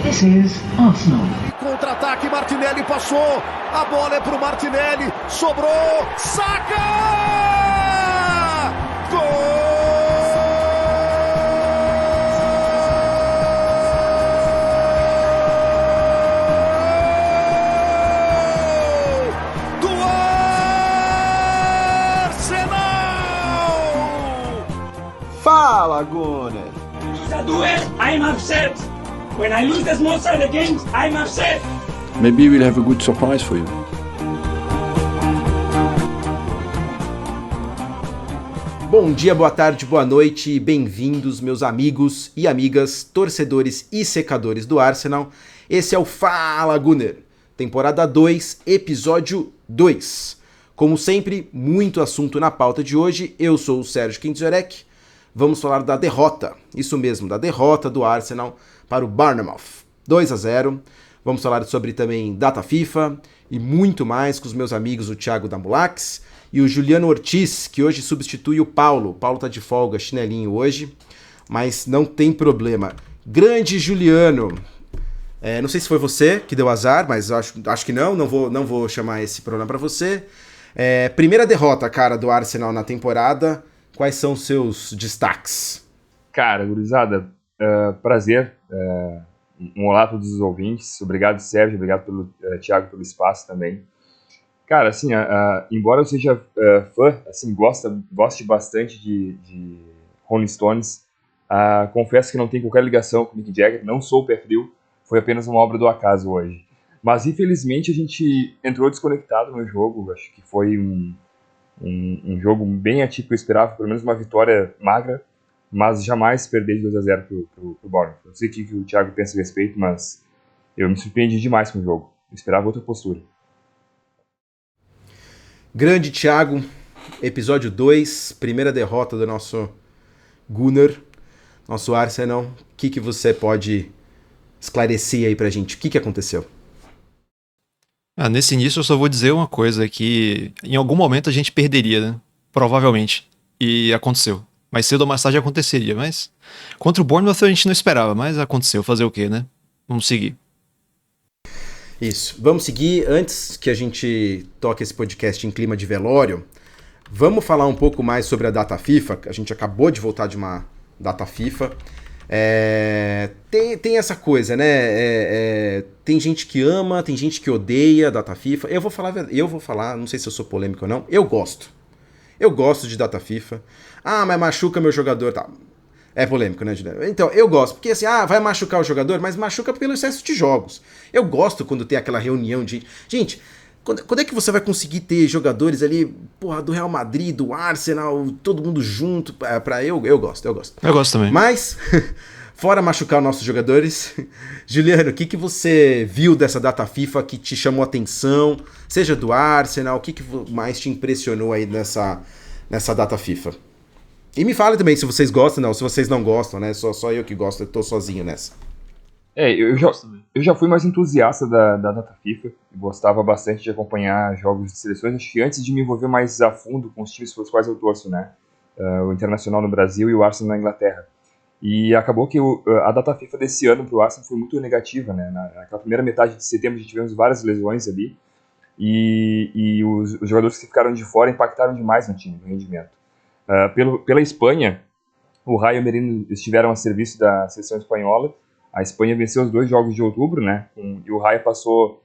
This is Arsenal. Contra-ataque, Martinelli passou, a bola é pro Martinelli, sobrou, Saka! Gol! Do Arsenal! Fala, Gunner! I'm upset. When I lose the small side of the games, I'm upset. Maybe we'll have a good surprise for you. Bom dia, boa tarde, boa noite, bem-vindos meus amigos e amigas, torcedores e secadores do Arsenal. Esse é o Fala Gunner, temporada 2, episódio 2. Como sempre, muito assunto na pauta de hoje. Eu sou o Sérgio Kintzorek. Vamos falar da derrota, isso mesmo, da derrota do Arsenal para o Bournemouth, 2-0. Vamos falar sobre também data FIFA e muito mais com os meus amigos, o Thiago Damulax e o Juliano Ortiz, que hoje substitui o Paulo. O Paulo tá de folga, chinelinho hoje, mas não tem problema. Grande Juliano, não sei se foi você que deu azar, mas acho que não vou chamar esse problema para você. Primeira derrota, cara, do Arsenal na temporada. Quais são os seus destaques? Cara, gurizada, prazer. Um olá a todos os ouvintes. Obrigado, Sérgio. Obrigado pelo Thiago pelo espaço também. Cara, assim, embora eu seja fã, assim, goste bastante de Rolling Stones, confesso que não tem qualquer ligação com o Mick Jagger, não sou o pé frio, foi apenas uma obra do acaso hoje. Mas, infelizmente, a gente entrou desconectado no jogo. Acho que foi um jogo bem atípico. Eu esperava pelo menos uma vitória magra, mas jamais perder de 2-0 pro Bournemouth. Eu sei o que o Thiago pensa a respeito, mas eu me surpreendi demais com o jogo. Eu esperava outra postura. Grande Thiago, episódio 2, primeira derrota do nosso Gunner, nosso Arsenal. O que você pode esclarecer aí pra gente? O que aconteceu? Nesse início eu só vou dizer uma coisa, que em algum momento a gente perderia, né? Provavelmente. E aconteceu. Mais cedo ou mais tarde aconteceria, mas contra o Bournemouth a gente não esperava, mas aconteceu. Fazer o quê, né? Vamos seguir. Isso. Vamos seguir. Antes que a gente toque esse podcast em clima de velório, vamos falar um pouco mais sobre a data FIFA. A gente acabou de voltar de uma data FIFA. Tem essa coisa, né? Tem gente que ama, tem gente que odeia data FIFA. Eu vou falar, não sei se eu sou polêmico ou não. Eu gosto de data FIFA. Mas machuca meu jogador, tá? É polêmico, né, Juliano? Então, eu gosto, porque assim, vai machucar o jogador, mas machuca pelo excesso de jogos. Eu gosto quando tem aquela reunião de... Gente, quando é que você vai conseguir ter jogadores ali, porra, do Real Madrid, do Arsenal, todo mundo junto? Eu gosto. Eu gosto também. Mas, fora machucar nossos jogadores, Juliano, o que você viu dessa data FIFA que te chamou a atenção? Seja do Arsenal, o que mais te impressionou aí nessa data FIFA? E me fala também se vocês gostam, não, se vocês não gostam, né? Só eu que gosto, eu tô sozinho nessa. Eu já fui mais entusiasta da data FIFA, gostava bastante de acompanhar jogos de seleções, acho que antes de me envolver mais a fundo com os times pelos quais eu torço, né? O Internacional no Brasil e o Arsenal na Inglaterra. E acabou que a data FIFA desse ano pro Arsenal foi muito negativa, né? Naquela primeira metade de setembro a gente tivemos várias lesões ali, e os jogadores que ficaram de fora impactaram demais no time, no rendimento. Pela Espanha, o Rayo e o Merino estiveram a serviço da seleção espanhola. A Espanha venceu os 2 jogos de outubro, né? E o Rayo passou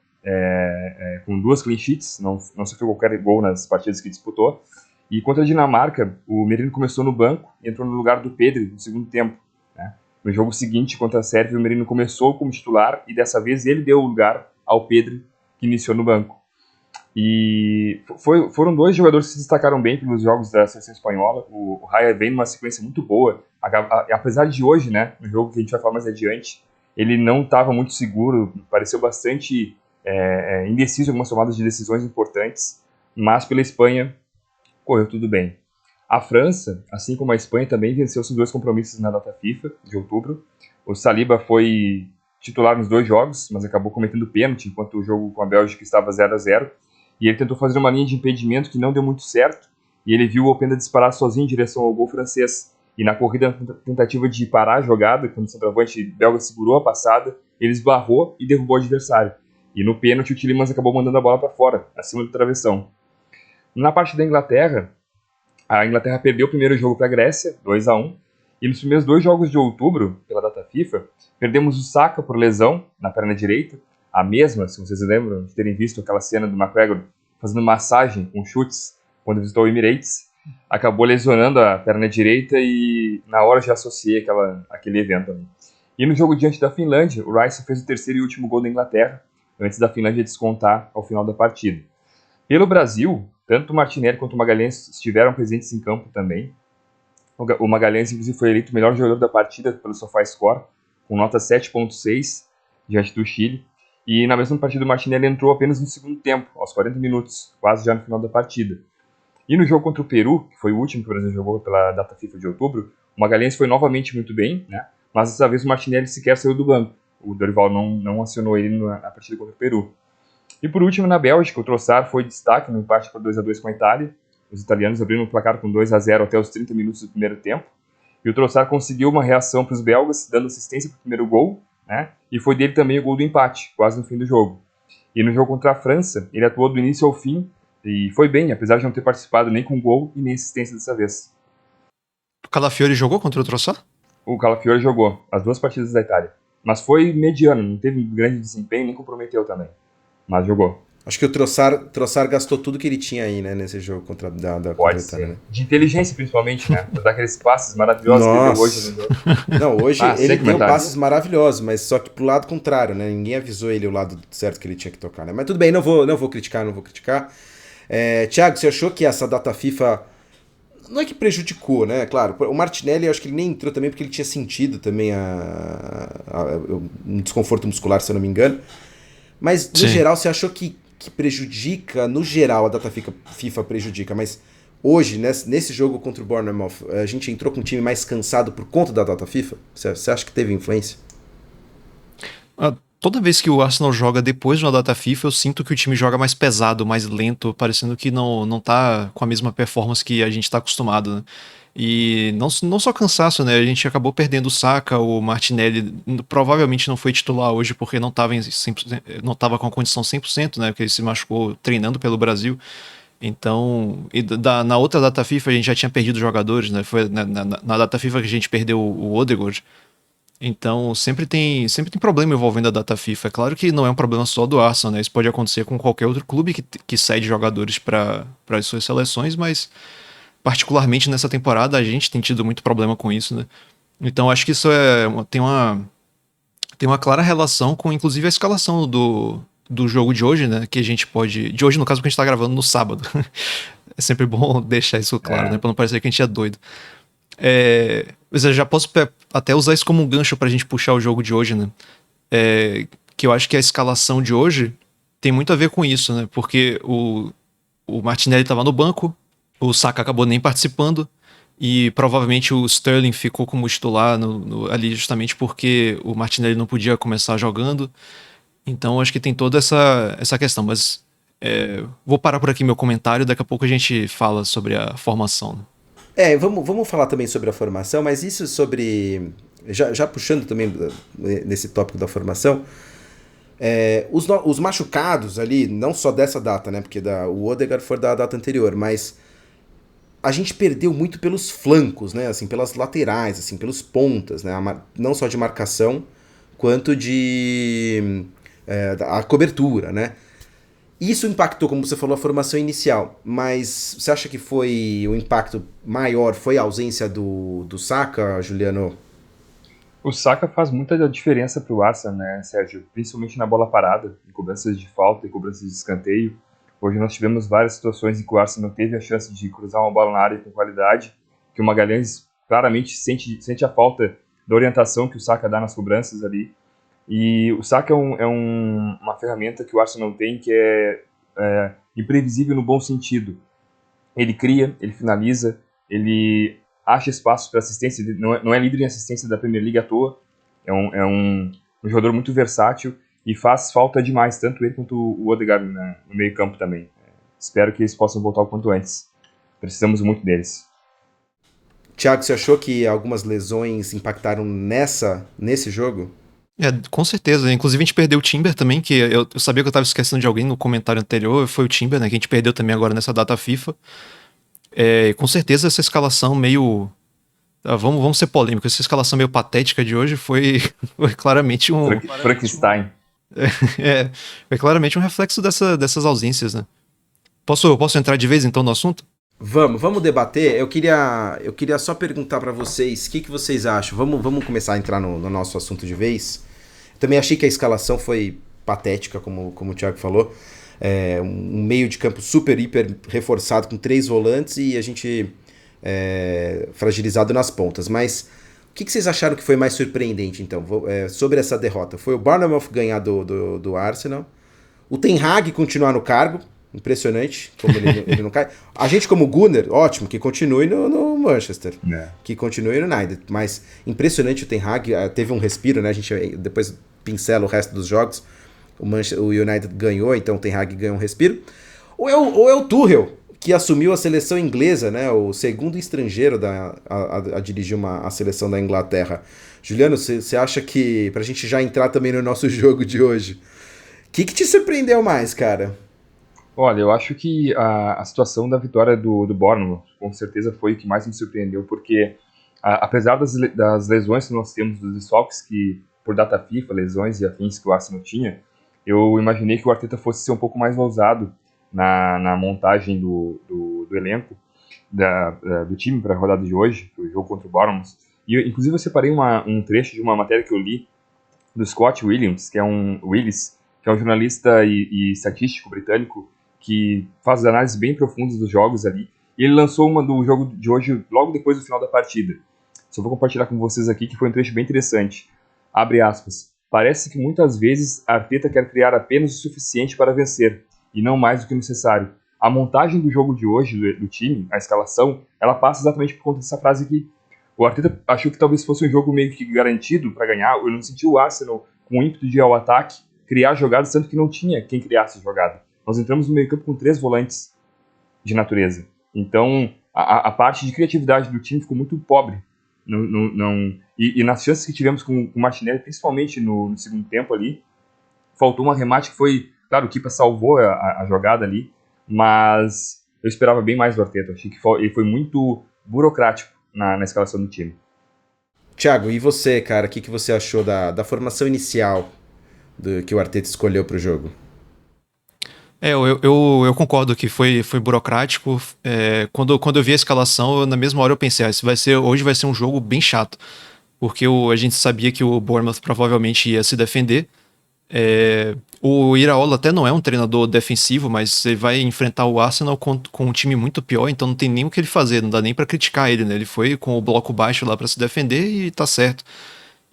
com 2 clean sheets, não sofreu qualquer gol nas partidas que disputou. E contra a Dinamarca, o Merino começou no banco e entrou no lugar do Pedri no segundo tempo, né? No jogo seguinte, contra a Sérvia, o Merino começou como titular e dessa vez ele deu o lugar ao Pedri, que iniciou no banco. E foram 2 jogadores que se destacaram bem pelos jogos da seleção espanhola. O Raya vem numa sequência muito boa, apesar de hoje, né, no jogo que a gente vai falar mais adiante, ele não estava muito seguro, pareceu bastante indeciso em algumas tomadas de decisões importantes, mas pela Espanha correu tudo bem. A França, assim como a Espanha, também venceu seus 2 compromissos na data FIFA de outubro. O Saliba foi titular nos 2 jogos, mas acabou cometendo pênalti, enquanto o jogo com a Bélgica estava 0-0. E ele tentou fazer uma linha de impedimento que não deu muito certo, e ele viu o Openda disparar sozinho em direção ao gol francês. E na corrida, na tentativa de parar a jogada, quando o centroavante belga segurou a passada, ele esbarrou e derrubou o adversário. E no pênalti, o Tielemans acabou mandando a bola para fora, acima do travessão. Na parte da Inglaterra, a Inglaterra perdeu o primeiro jogo para a Grécia, 2-1. E nos primeiros 2 jogos de outubro, pela data FIFA, perdemos o Saka por lesão na perna direita. A mesma, se vocês lembram de terem visto aquela cena do McGregor fazendo massagem com chutes quando visitou o Emirates. Acabou lesionando a perna direita e na hora já associei aquele evento ali. E no jogo diante da Finlândia, o Rice fez o terceiro e último gol da Inglaterra, antes da Finlândia descontar ao final da partida. Pelo Brasil, tanto o Martinelli quanto o Magalhães estiveram presentes em campo também. O Magalhães, inclusive, foi eleito o melhor jogador da partida pelo SofaScore, com nota 7.6 diante do Chile. E na mesma partida o Martinelli entrou apenas no segundo tempo, aos 40 minutos, quase já no final da partida. E no jogo contra o Peru, que foi o último que o Brasil jogou pela data FIFA de outubro, o Magalhães foi novamente muito bem, né? Mas dessa vez o Martinelli sequer saiu do banco. O Dorival não acionou ele na partida contra o Peru. E por último, na Bélgica, o Trossard foi destaque no empate por 2-2 com a Itália. Os italianos abriram o placar com 2-0 até os 30 minutos do primeiro tempo. E o Trossard conseguiu uma reação para os belgas, dando assistência para o primeiro gol, né? E foi dele também o gol do empate, quase no fim do jogo. E no jogo contra a França, ele atuou do início ao fim e foi bem, apesar de não ter participado nem com gol e nem assistência dessa vez. O Calafiori jogou contra o Trossard? O Calafiori jogou as 2 partidas da Itália. Mas foi mediano, não teve grande desempenho, nem comprometeu também. Mas jogou. Acho que o Trossard gastou tudo que ele tinha aí, né, nesse jogo contra a Itália, né? De inteligência, principalmente, né? Pra dar aqueles passes maravilhosos que ele deu hoje no jogo. Não, hoje ele deu comentário. passes maravilhosos, mas só que pro lado contrário, né? Ninguém avisou ele o lado certo que ele tinha que tocar, né? Mas tudo bem, não vou criticar. Thiago, você achou que essa data FIFA não é que prejudicou, né? Claro, o Martinelli eu acho que ele nem entrou também porque ele tinha sentido também um desconforto muscular, se eu não me engano. Mas, no geral, você achou que prejudica? No geral, a data FIFA prejudica, mas hoje, nesse jogo contra o Bournemouth, a gente entrou com um time mais cansado por conta da data FIFA? Você acha que teve influência? Toda vez que o Arsenal joga depois de uma data FIFA, eu sinto que o time joga mais pesado, mais lento, parecendo que não tá com a mesma performance que a gente tá acostumado, né? E não só cansaço, né? A gente acabou perdendo o Saka, o Martinelli provavelmente não foi titular hoje porque não tava com a condição 100%, né? Porque ele se machucou treinando pelo Brasil. Então, na outra data FIFA a gente já tinha perdido jogadores, né? Foi na data FIFA que a gente perdeu o Odegaard. Então, sempre tem problema envolvendo a data FIFA. É claro que não é um problema só do Arsenal, né? Isso pode acontecer com qualquer outro clube que cede jogadores para as suas seleções, mas particularmente nessa temporada a gente tem tido muito problema com isso, né? Então, acho que isso tem uma clara relação com, inclusive, a escalação do jogo de hoje, né? Que a gente pode... De hoje, no caso, que a gente tá gravando no sábado. É sempre bom deixar isso claro, né? Pra não parecer que a gente é doido. Mas eu já posso até usar isso como um gancho pra gente puxar o jogo de hoje, né? Que eu acho que a escalação de hoje tem muito a ver com isso, né? Porque o Martinelli tava no banco, o Saka acabou nem participando, e provavelmente o Sterling ficou como titular ali justamente porque o Martinelli não podia começar jogando. Então acho que tem toda essa questão, mas vou parar por aqui meu comentário, daqui a pouco a gente fala sobre a formação, né? Vamos falar também sobre a formação, mas isso sobre... Já puxando também nesse tópico da formação, os machucados ali, não só dessa data, né? Porque o Odegaard foi da data anterior, mas a gente perdeu muito pelos flancos, né? Assim, pelas laterais, assim, pelos pontas, né? Não só de marcação, quanto a cobertura, né? Isso impactou, como você falou, a formação inicial, mas você acha que o impacto maior foi a ausência do Saka, Juliano? O Saka faz muita diferença para o Arsenal, né, Sérgio? Principalmente na bola parada, em cobranças de falta e cobranças de escanteio. Hoje nós tivemos várias situações em que o Arsenal teve a chance de cruzar uma bola na área com qualidade, que o Magalhães claramente sente a falta da orientação que o Saka dá nas cobranças ali. E o Saka é uma ferramenta que o Arsenal tem que é imprevisível no bom sentido. Ele cria, ele finaliza, ele acha espaço para assistência, não é líder em assistência da Premier League à toa, é um jogador muito versátil e faz falta demais, tanto ele quanto o Odegaard no meio campo também. Espero que eles possam voltar o quanto antes. Precisamos muito deles. Thiago, você achou que algumas lesões impactaram nesse jogo? Com certeza. Inclusive a gente perdeu o Timber também, que eu sabia que eu tava esquecendo de alguém no comentário anterior, foi o Timber, né, que a gente perdeu também agora nessa data FIFA. Com certeza essa escalação meio... vamos ser polêmicos, essa escalação meio patética de hoje foi claramente um... Frankenstein. Foi claramente um reflexo dessas ausências, né? Posso entrar de vez então no assunto? Vamos debater. Eu queria só perguntar pra vocês, o que vocês acham? Vamos começar a entrar no nosso assunto de vez. Também achei que a escalação foi patética, como o Thiago falou. Um meio de campo super, hiper reforçado com 3 volantes e a gente fragilizado nas pontas. Mas o que vocês acharam que foi mais surpreendente, então, sobre essa derrota? Foi o Bournemouth ganhar do Arsenal, o Ten Hag continuar no cargo, impressionante, como ele não cai. A gente como Gunner, ótimo, que continue no Manchester, que continue no United, mas impressionante o Ten Hag, teve um respiro, né? A gente depois pincela o resto dos jogos, o United ganhou, então o Ten Hag ganhou um respiro. Ou é o Tuchel, que assumiu a seleção inglesa, né? O segundo estrangeiro a dirigir a seleção da Inglaterra. Juliano, você acha que, pra gente já entrar também no nosso jogo de hoje, o que te surpreendeu mais, cara? Olha, eu acho que a situação da vitória do Bournemouth com certeza foi o que mais me surpreendeu, porque apesar das lesões que nós temos dos desfalques, que por data FIFA, lesões e afins que o Arsenal tinha, eu imaginei que o Arteta fosse ser um pouco mais ousado na montagem do elenco do time para a rodada de hoje, o jogo contra o Bournemouth. E inclusive eu separei um trecho de uma matéria que eu li do Scott Willis, que é um jornalista e estatístico britânico que faz análises bem profundas dos jogos ali. E ele lançou uma do jogo de hoje logo depois do final da partida. Só vou compartilhar com vocês aqui, que foi um trecho bem interessante. Abre aspas. Parece que muitas vezes a Arteta quer criar apenas o suficiente para vencer, e não mais do que necessário. A montagem do jogo de hoje, do time, a escalação, ela passa exatamente por conta dessa frase aqui. O Arteta achou que talvez fosse um jogo meio que garantido para ganhar. Eu não senti o Arsenal com ímpeto de ir ao ataque, criar jogadas, tanto que não tinha quem criasse jogada. Nós entramos no meio campo com 3 volantes de natureza. Então, a parte de criatividade do time ficou muito pobre. E nas chances que tivemos com o Martinelli, principalmente no segundo tempo ali, faltou um arremate que foi... Claro, o Kepa salvou a jogada ali, mas eu esperava bem mais do Arteta. Achei que ele foi muito burocrático na escalação do time. Thiago, e você, cara? O que você achou da formação inicial que o Arteta escolheu para o jogo? Eu concordo que foi burocrático. Quando eu vi a escalação, na mesma hora eu pensei, hoje vai ser um jogo bem chato, porque a gente sabia que o Bournemouth provavelmente ia se defender. O Iraola até não é um treinador defensivo, mas ele vai enfrentar o Arsenal com um time muito pior, então não tem nem o que ele fazer, não dá nem pra criticar ele, né? Ele foi com o bloco baixo lá pra se defender e tá certo.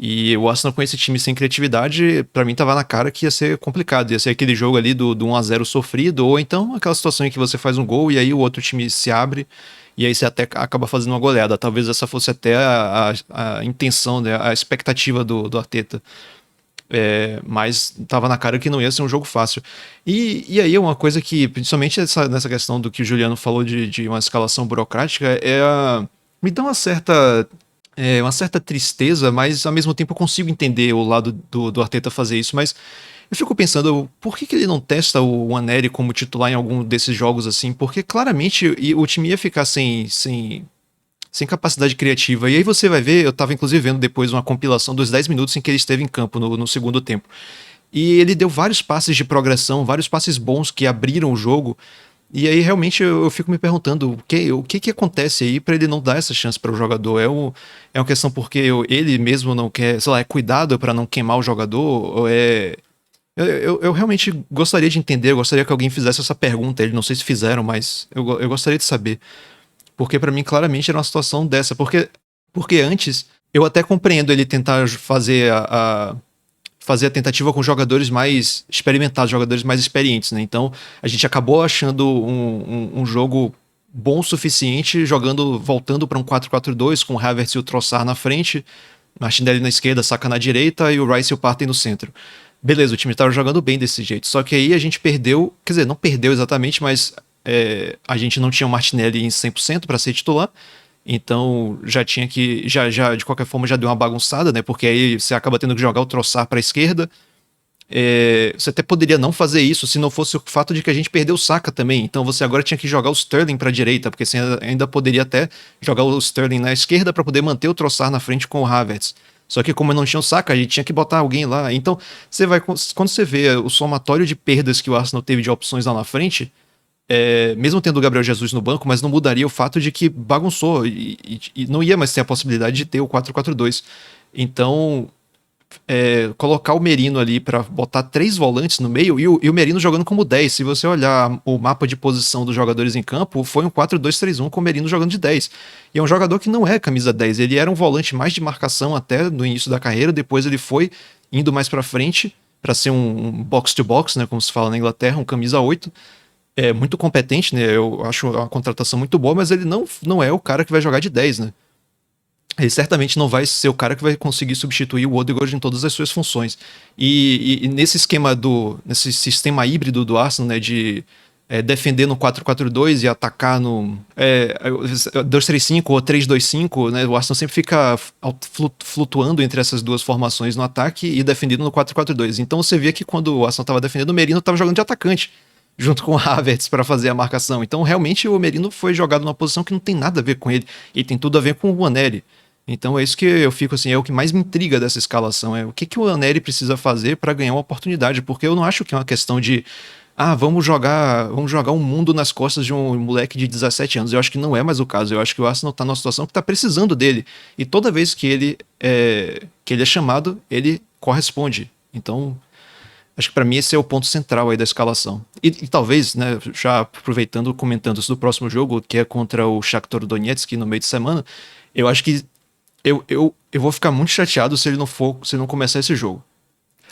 E o Arsenal com esse time sem criatividade, pra mim tava na cara que ia ser complicado, ia ser aquele jogo ali do 1-0 sofrido, ou então aquela situação em que você faz um gol e aí o outro time se abre e aí você até acaba fazendo uma goleada. Talvez essa fosse até a intenção, né? A expectativa do Arteta. Mas tava na cara que não ia ser um jogo fácil. E aí uma coisa que, principalmente nessa questão do que o Juliano falou de uma escalação burocrática, me dá uma certa tristeza, mas ao mesmo tempo eu consigo entender o lado do Arteta fazer isso, mas eu fico pensando, por que ele não testa o Nwaneri como titular em algum desses jogos assim? Porque claramente o time ia ficar sem capacidade criativa. E aí você vai ver, eu tava inclusive vendo depois uma compilação dos 10 minutos em que ele esteve em campo no segundo tempo. E ele deu vários passes de progressão, vários passes bons que abriram o jogo. E aí realmente eu fico me perguntando o que acontece aí pra ele não dar essa chance para o jogador. É uma questão porque ele mesmo não quer, sei lá, é cuidado para não queimar o jogador? Ou eu realmente gostaria de entender, eu gostaria que alguém fizesse essa pergunta. Não sei se fizeram, mas eu gostaria de saber. Porque pra mim claramente era uma situação dessa. Porque antes eu até compreendo ele tentar fazer fazer a tentativa com jogadores mais experimentados, jogadores mais experientes, né? Então a gente acabou achando um jogo bom o suficiente, voltando para um 4-4-2 com o Havertz e o Trossard na frente, Martinelli na esquerda, Saka na direita e o Rice e o Partey no centro. Beleza, o time estava jogando bem desse jeito, só que aí a gente perdeu, quer dizer, não perdeu exatamente, mas a gente não tinha o Martinelli em 100% para ser titular, Então já tinha que, já de qualquer forma já deu uma bagunçada, né? Porque aí você acaba tendo que jogar o Trossard para a esquerda. Você até poderia não fazer isso se não fosse o fato de que a gente perdeu o Saka também. Então você agora tinha que jogar o Sterling para a direita, porque você ainda poderia até jogar o Sterling na esquerda para poder manter o Trossard na frente com o Havertz. Só que como não tinha o Saka, a gente tinha que botar alguém lá. Então você vai, quando você vê o somatório de perdas que o Arsenal teve de opções lá na frente, mesmo tendo o Gabriel Jesus no banco, mas não mudaria o fato de que bagunçou e não ia mais ter a possibilidade de ter o 4-4-2. Então colocar o Merino ali para botar 3 volantes no meio e o Merino jogando como 10. Se você olhar o mapa de posição dos jogadores em campo, foi um 4-2-3-1 com o Merino jogando de 10. E é um jogador que não é camisa 10, ele era um volante mais de marcação até no início da carreira, depois ele foi indo mais para frente para ser um box-to-box, né, como se fala na Inglaterra, um camisa 8. É muito competente, né? Eu acho uma contratação muito boa, mas ele não é o cara que vai jogar de 10, né? Ele certamente não vai ser o cara que vai conseguir substituir o Odegaard em todas as suas funções. E nesse esquema nesse sistema híbrido do Arsenal, né, de defender no 4-4-2 e atacar no 2-3-5 ou 3-2-5, né, o Arsenal sempre fica flutuando entre essas duas formações no ataque e defendendo no 4-4-2. Então você via que quando o Arsenal estava defendendo, o Merino estava jogando de atacante, junto com o Havertz para fazer a marcação. Então realmente o Merino foi jogado numa posição que não tem nada a ver com ele, e tem tudo a ver com o Waneri. Então é isso que eu fico assim, é o que mais me intriga dessa escalação, o que o Waneri precisa fazer para ganhar uma oportunidade, porque eu não acho que é uma questão de vamos jogar um mundo nas costas de um moleque de 17 anos. Eu acho que não é mais o caso. Eu acho que o Arsenal tá numa situação que tá precisando dele, e toda vez que ele é chamado, ele corresponde. Então acho que para mim esse é o ponto central aí da escalação. E talvez, né, já aproveitando, comentando isso do próximo jogo, que é contra o Shakhtar Donetsk no meio de semana, eu acho que eu vou ficar muito chateado se ele não começar esse jogo.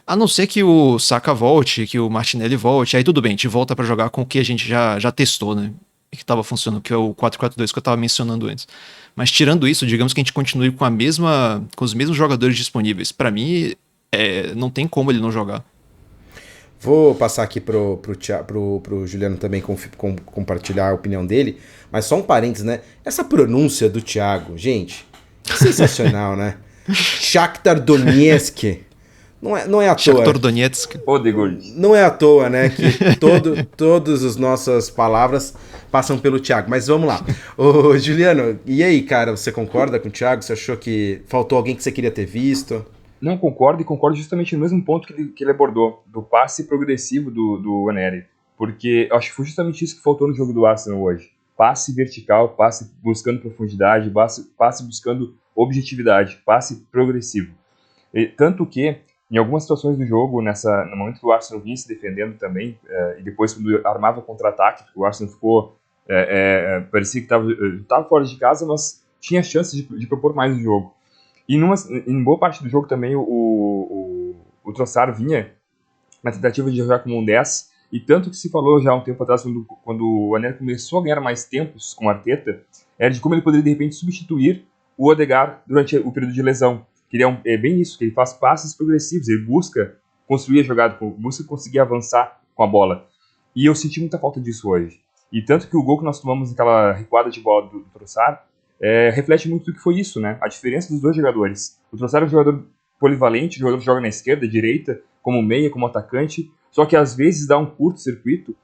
A não ser que o Saka volte, que o Martinelli volte, aí tudo bem, a gente volta pra jogar com o que a gente já testou, né? E que tava funcionando, que é o 4-4-2 que eu tava mencionando antes. Mas tirando isso, digamos que a gente continue com os mesmos jogadores disponíveis. Pra mim, não tem como ele não jogar. Vou passar aqui pro Juliano também compartilhar a opinião dele, mas só um parênteses, né? Essa pronúncia do Thiago, gente, sensacional, né? Shakhtar Donetsk. Não é à toa. Shakhtar Donetsk. Não é à toa, né? Que todas as nossas palavras passam pelo Thiago. Mas vamos lá. Ô, Juliano, e aí, cara? Você concorda com o Thiago? Você achou que faltou alguém que você queria ter visto? Não, concordo justamente no mesmo ponto que ele abordou, do passe progressivo do Waneri. Porque eu acho que foi justamente isso que faltou no jogo do Arsenal hoje. Passe vertical, passe buscando profundidade, passe buscando objetividade, passe progressivo. Tanto que, em algumas situações do jogo, no momento que o Arsenal vinha se defendendo também, e depois quando armava contra-ataque, porque o Arsenal ficou, parecia que estava fora de casa, mas tinha chance de propor mais no jogo. E em boa parte do jogo também o Trossard vinha na tentativa de jogar como um 10, e tanto que se falou já há um tempo atrás, quando o Waneri começou a ganhar mais tempos com o Arteta, era de como ele poderia de repente substituir o Odegaard durante o período de lesão. Que ele é bem isso, que ele faz passes progressivos, ele busca construir a jogada, busca conseguir avançar com a bola. E eu senti muita falta disso hoje. E tanto que o gol que nós tomamos naquela recuada de bola do Trossard reflete muito do que foi isso, né? A diferença dos dois jogadores. O Trossard é um jogador polivalente, um jogador que joga na esquerda, direita, como meia, como atacante, só que às vezes dá um curto-circuito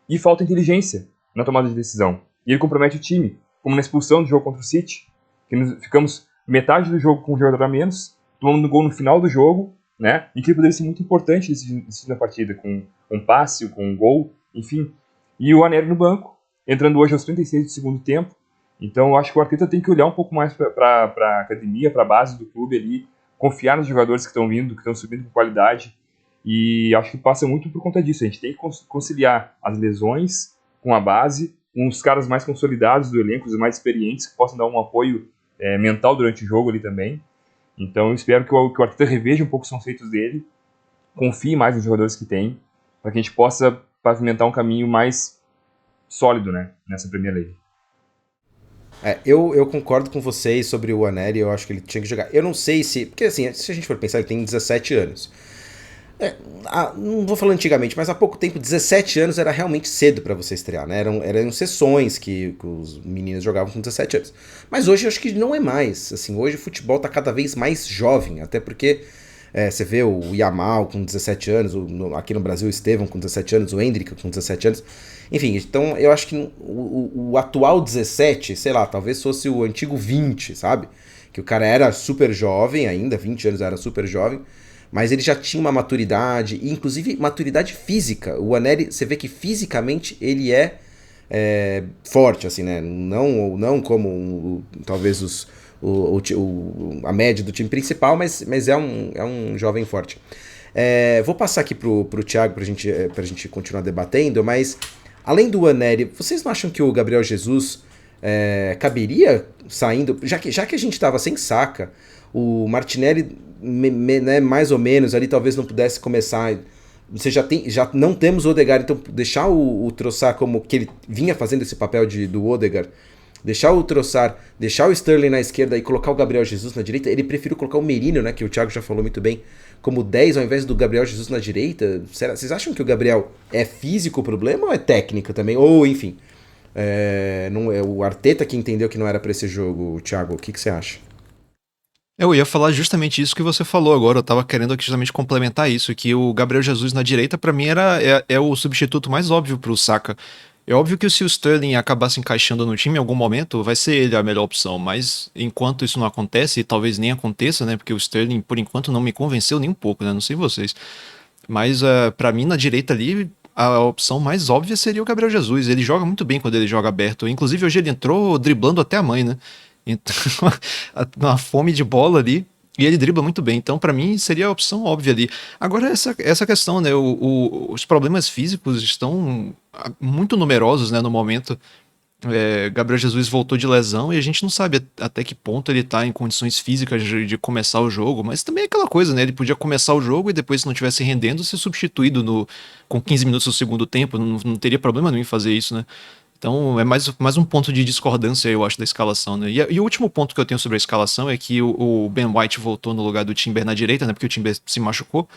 e falta inteligência na tomada de decisão. E ele compromete o time, como na expulsão do jogo contra o City, que ficamos metade do jogo com um jogador a menos, tomando um gol no final do jogo, né? E que poderia ser muito importante decidir na partida, com um passe, com um gol, enfim. E o Waneri no banco, entrando hoje aos 36 do segundo tempo. Então eu acho que o Arteta tem que olhar um pouco mais para a academia, para a base do clube ali, confiar nos jogadores que estão vindo, que estão subindo com qualidade. E acho que passa muito por conta disso. A gente tem que conciliar as lesões com a base, com os caras mais consolidados do elenco, os mais experientes, que possam dar um apoio mental durante o jogo ali também. Então eu espero que o Arteta reveja um pouco os conceitos dele, confie mais nos jogadores que tem, para que a gente possa pavimentar um caminho mais sólido, né, nessa Premier League. Eu concordo com vocês sobre o Waneri, eu acho que ele tinha que jogar. Eu não sei se... Porque assim, se a gente for pensar, ele tem 17 anos. Não vou falar antigamente, mas há pouco tempo, 17 anos era realmente cedo para você estrear, né? Eram sessões que os meninos jogavam com 17 anos. Mas hoje eu acho que não é mais. Assim, hoje o futebol tá cada vez mais jovem, até porque você vê o Yamal com 17 anos, aqui no Brasil o Estevão com 17 anos, o Hendrick com 17 anos. Enfim, então eu acho que o atual 17, sei lá, talvez fosse o antigo 20, sabe? Que o cara era super jovem ainda, 20 anos era super jovem, mas ele já tinha uma maturidade, inclusive maturidade física. O Anelli, você vê que fisicamente ele é forte, assim, né? Não como talvez a média do time principal, mas é um jovem forte. Vou passar aqui pro Thiago pra gente continuar debatendo, mas além do Anelli, vocês não acham que o Gabriel Jesus caberia saindo, já que a gente estava sem Saka, o Martinelli, né, mais ou menos ali talvez não pudesse começar. Você já não temos o Odegaard, então deixar o Trossard como que ele vinha fazendo esse papel do Odegaard, deixar o Trossard, deixar o Sterling na esquerda e colocar o Gabriel Jesus na direita. Ele preferiu colocar o Merino, né, que o Thiago já falou muito bem, como 10 ao invés do Gabriel Jesus na direita. Vocês acham que o Gabriel é físico o problema ou é técnica também? Ou, enfim, não é o Arteta que entendeu que não era pra esse jogo, Thiago? O que você acha? Eu ia falar justamente isso que você falou agora, eu tava querendo aqui justamente complementar isso, que o Gabriel Jesus na direita pra mim é o substituto mais óbvio pro Saka. É óbvio que se o Sterling acabar se encaixando no time em algum momento, vai ser ele a melhor opção, mas enquanto isso não acontece, e talvez nem aconteça, né, porque o Sterling por enquanto não me convenceu nem um pouco, né, não sei vocês, mas pra mim na direita ali, a opção mais óbvia seria o Gabriel Jesus. Ele joga muito bem quando ele joga aberto, inclusive hoje ele entrou driblando até a mãe, né. Então, uma fome de bola ali, e ele dribla muito bem. Então, pra mim, seria a opção óbvia ali. Agora, essa questão, né? Os problemas físicos estão muito numerosos, né, no momento. Gabriel Jesus voltou de lesão e a gente não sabe até que ponto ele tá em condições físicas de começar o jogo. Mas também é aquela coisa, né? Ele podia começar o jogo e depois, se não estivesse rendendo, ser substituído com 15 minutos do segundo tempo. Não teria problema nenhum em fazer isso, né? Então é mais um ponto de discordância, eu acho, da escalação, né? E o último ponto que eu tenho sobre a escalação é que o Ben White voltou no lugar do Timber na direita, né? Porque o Timber se machucou.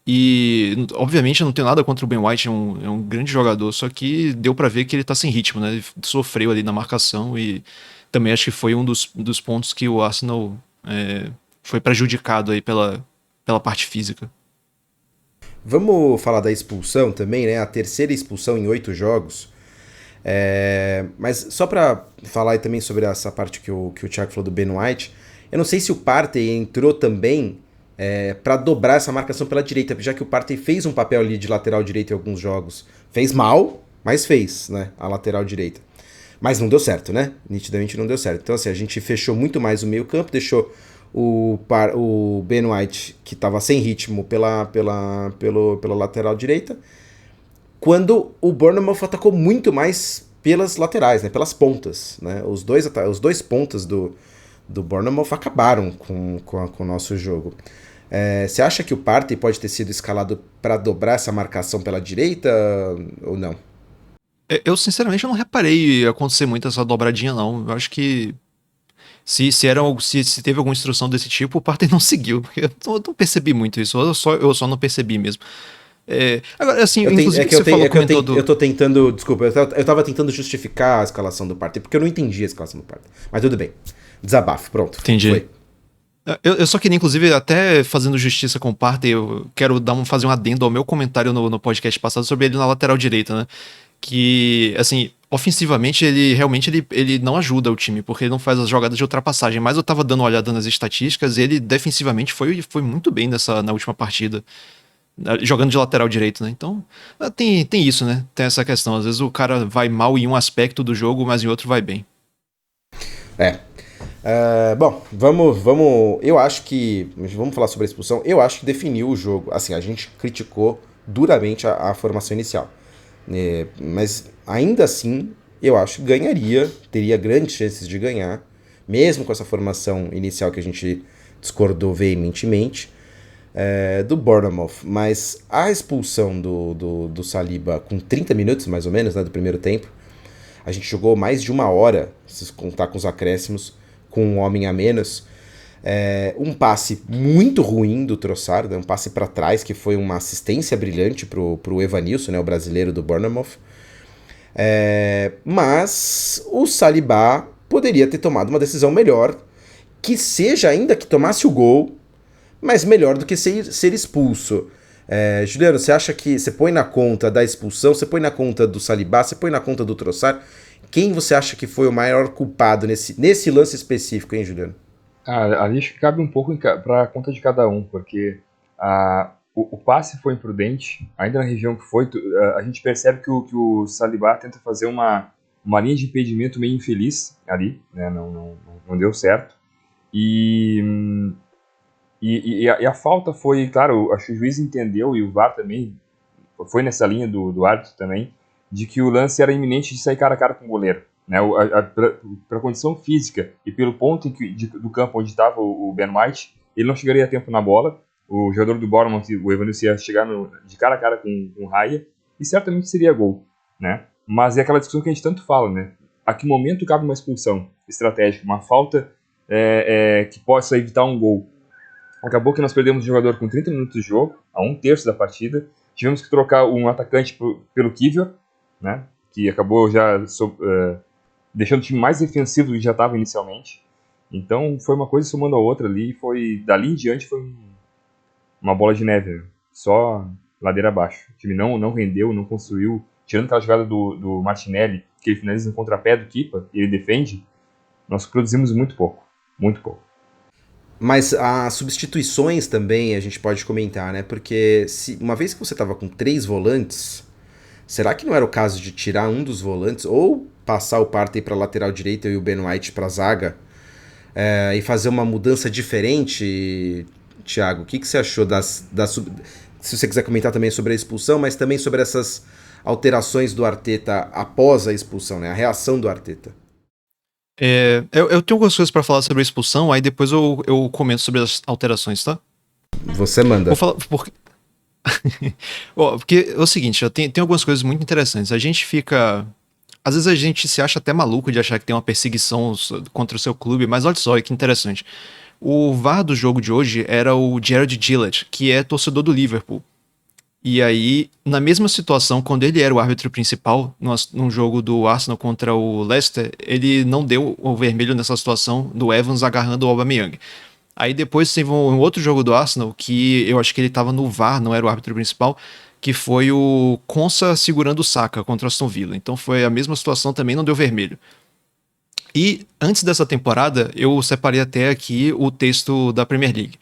E, obviamente, eu não tenho nada contra o Ben White, é um grande jogador, só que deu pra ver que ele tá sem ritmo, né? Ele sofreu ali na marcação e também acho que foi um dos pontos que o Arsenal foi prejudicado aí pela parte física. Vamos falar da expulsão também, né? A terceira expulsão em 8 jogos. Mas só pra falar aí também sobre essa parte que o Thiago falou do Ben White, eu não sei se o Partey entrou também pra dobrar essa marcação pela direita, já que o Partey fez um papel ali de lateral direito em alguns jogos. Fez mal, mas fez, né? A lateral direita. Mas não deu certo, né? Nitidamente não deu certo. Então assim, a gente fechou muito mais o meio campo, deixou o Ben White, que estava sem ritmo, pela lateral direita, quando o Bournemouth atacou muito mais pelas laterais, né, pelas pontas, né? Os dois pontas do Bournemouth acabaram com o nosso jogo. Você acha que o Partey pode ter sido escalado para dobrar essa marcação pela direita ou não? Eu sinceramente não reparei acontecer muito essa dobradinha, não. Eu acho que se teve alguma instrução desse tipo, o Partey não seguiu. Eu não percebi muito isso, eu só não percebi mesmo. Agora, assim, eu tô tentando, desculpa, eu tava tentando justificar a escalação do Partey, porque eu não entendi a escalação do Partey. Mas tudo bem, desabafo, pronto. Entendi. Foi. Eu só queria, inclusive, até fazendo justiça com o Partey, eu quero fazer um adendo ao meu comentário no podcast passado sobre ele na lateral direita, né? Que, assim, ofensivamente, ele não ajuda o time, porque ele não faz as jogadas de ultrapassagem, mas eu tava dando uma olhada nas estatísticas, ele defensivamente foi muito bem na última partida. Jogando de lateral direito, né? Então, tem isso, né? Tem essa questão. Às vezes o cara vai mal em um aspecto do jogo, mas em outro vai bem. Bom, vamos. Eu acho que. Vamos falar sobre a expulsão. Eu acho que definiu o jogo. Assim, a gente criticou duramente a formação inicial. Mas ainda assim, eu acho que ganharia. Teria grandes chances de ganhar. Mesmo com essa formação inicial que a gente discordou veementemente. Do Bournemouth, mas a expulsão do Saliba com 30 minutos, mais ou menos, né, do primeiro tempo, a gente jogou mais de 1 hora, se contar com os acréscimos, com um homem a menos. Um passe muito ruim do Trossard, né? Um passe para trás, que foi uma assistência brilhante pro Evanilson, né? O brasileiro do Bournemouth. Mas o Saliba poderia ter tomado uma decisão melhor, que seja ainda que tomasse o gol, mas melhor do que ser expulso. Juliano, você acha que você põe na conta da expulsão, você põe na conta do Saliba, você põe na conta do Trossard? Quem você acha que foi o maior culpado nesse lance específico, hein, Juliano? Ali acho que cabe um pouco para a conta de cada um, porque o passe foi imprudente, ainda na região que foi, a gente percebe que o Saliba tenta fazer uma linha de impedimento meio infeliz ali, né? Não deu certo. E a falta foi, claro, acho que o juiz entendeu, e o VAR também foi nessa linha do árbitro também, de que o lance era iminente de sair cara a cara com o goleiro. Né, pela condição física e pelo ponto do campo onde estava o Ben White, ele não chegaria a tempo na bola. O jogador do Bournemouth, o Evanilson, ia chegar de cara a cara com o Raya, e certamente seria gol. Né? Mas é aquela discussão que a gente tanto fala, né? A que momento cabe uma expulsão estratégica, uma falta que possa evitar um gol? Acabou que nós perdemos o jogador com 30 minutos de jogo, a 1/3 da partida. Tivemos que trocar um atacante pelo Kiwior, né? Que acabou já deixando o time mais defensivo do que já estava inicialmente. Então foi uma coisa somando a outra ali, e dali em diante foi uma bola de neve, né? Só ladeira abaixo. O time não rendeu, não construiu. Tirando aquela jogada do Martinelli, que ele finaliza no contrapé do Kepa e ele defende, nós produzimos muito pouco. Muito pouco. Mas as substituições também a gente pode comentar, né? Porque uma vez que você estava com 3 volantes, será que não era o caso de tirar um dos volantes ou passar o Partey para a lateral direita e o Ben White para a zaga e fazer uma mudança diferente, Thiago? O que você achou se você quiser comentar também sobre a expulsão, mas também sobre essas alterações do Arteta após a expulsão, né? A reação do Arteta. Eu tenho algumas coisas para falar sobre a expulsão, aí depois eu comento sobre as alterações, tá? Você manda. Vou falar porque é o seguinte, tem algumas coisas muito interessantes. Às vezes a gente se acha até maluco de achar que tem uma perseguição contra o seu clube, mas olha só, que interessante. O VAR do jogo de hoje era o Jared Gillett, que é torcedor do Liverpool. E aí, na mesma situação, quando ele era o árbitro principal, num jogo do Arsenal contra o Leicester, ele não deu o vermelho nessa situação do Evans agarrando o Aubameyang. Aí depois teve um outro jogo do Arsenal, que eu acho que ele tava no VAR, não era o árbitro principal, que foi o Konsa segurando o Saka contra o Aston Villa. Então foi a mesma situação, também não deu vermelho. E antes dessa temporada, eu separei até aqui o texto da Premier League.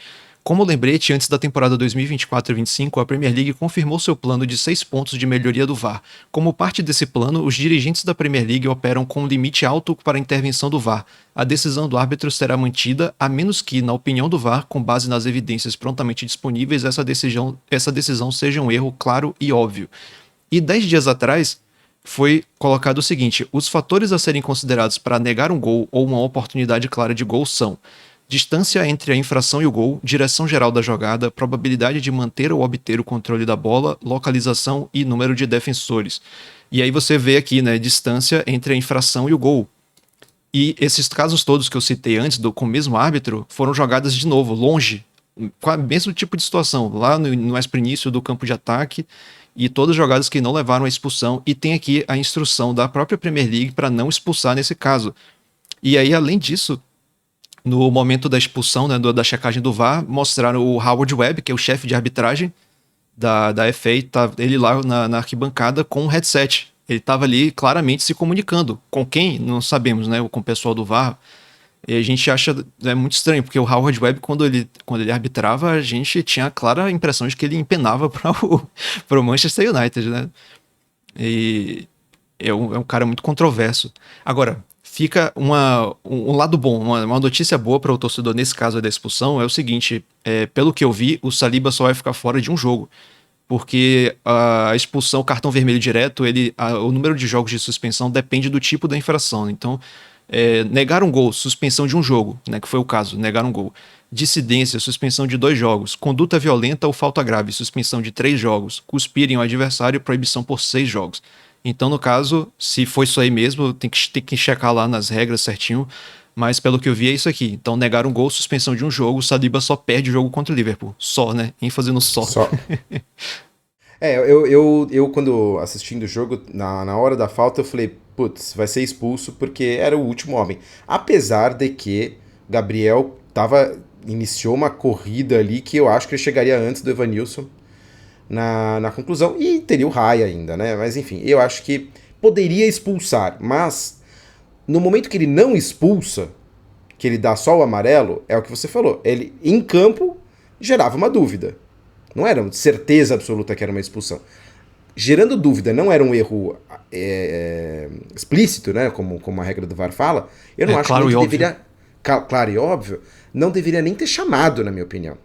Como lembrete, antes da temporada 2024-25, a Premier League confirmou seu plano de 6 pontos de melhoria do VAR. Como parte desse plano, os dirigentes da Premier League operam com um limite alto para a intervenção do VAR. A decisão do árbitro será mantida, a menos que, na opinião do VAR, com base nas evidências prontamente disponíveis, essa decisão seja um erro claro e óbvio. E 10 dias atrás, foi colocado o seguinte: os fatores a serem considerados para negar um gol ou uma oportunidade clara de gol são: distância entre a infração e o gol, direção geral da jogada, probabilidade de manter ou obter o controle da bola, localização e número de defensores. E aí você vê aqui, né, distância entre a infração e o gol. E esses casos todos que eu citei antes, com o mesmo árbitro, foram jogadas de novo, longe, com o mesmo tipo de situação, lá no mais pro início do campo de ataque, e todas jogadas que não levaram à expulsão, e tem aqui a instrução da própria Premier League para não expulsar nesse caso. E aí, além disso, no momento da expulsão, né, da checagem do VAR, mostraram o Howard Webb, que é o chefe de arbitragem da FA, tá ele lá na arquibancada com um headset. Ele estava ali claramente se comunicando. Com quem? Não sabemos, né? Com o pessoal do VAR. E a gente acha muito estranho, porque o Howard Webb, quando ele arbitrava, a gente tinha a clara impressão de que ele empenava para o Manchester United, né? E é um cara muito controverso. Agora, fica um lado bom, uma notícia boa para o torcedor nesse caso da expulsão é o seguinte: pelo que eu vi, o Saliba só vai ficar fora de um jogo, porque a expulsão, cartão vermelho direto, o número de jogos de suspensão depende do tipo da infração. Então, negar um gol, suspensão de um jogo, né, que foi o caso, negar um gol. Dissidência, suspensão de 2 jogos. Conduta violenta ou falta grave, suspensão de 3 jogos. Cuspir em um adversário, proibição por 6 jogos. Então, no caso, se foi isso aí mesmo, tem que checar lá nas regras certinho. Mas pelo que eu vi é isso aqui. Então negaram um gol, suspensão de um jogo, o Saliba só perde o jogo contra o Liverpool. Só, né? ênfase no só. Só. Eu quando assistindo o jogo, na hora da falta, eu falei, putz, vai ser expulso porque era o último homem. Apesar de que Gabriel iniciou uma corrida ali que eu acho que ele chegaria antes do Evanilson na conclusão. E teria o Raya ainda, né? Mas enfim, eu acho que poderia expulsar. Mas no momento que ele não expulsa, que ele dá só o amarelo, é o que você falou. Ele, em campo, gerava uma dúvida. Não era certeza absoluta que era uma expulsão. Gerando dúvida, não era um erro explícito, né? Como a regra do VAR fala. Eu não acho claro que e deveria. Claro e óbvio, não deveria nem ter chamado, na minha opinião.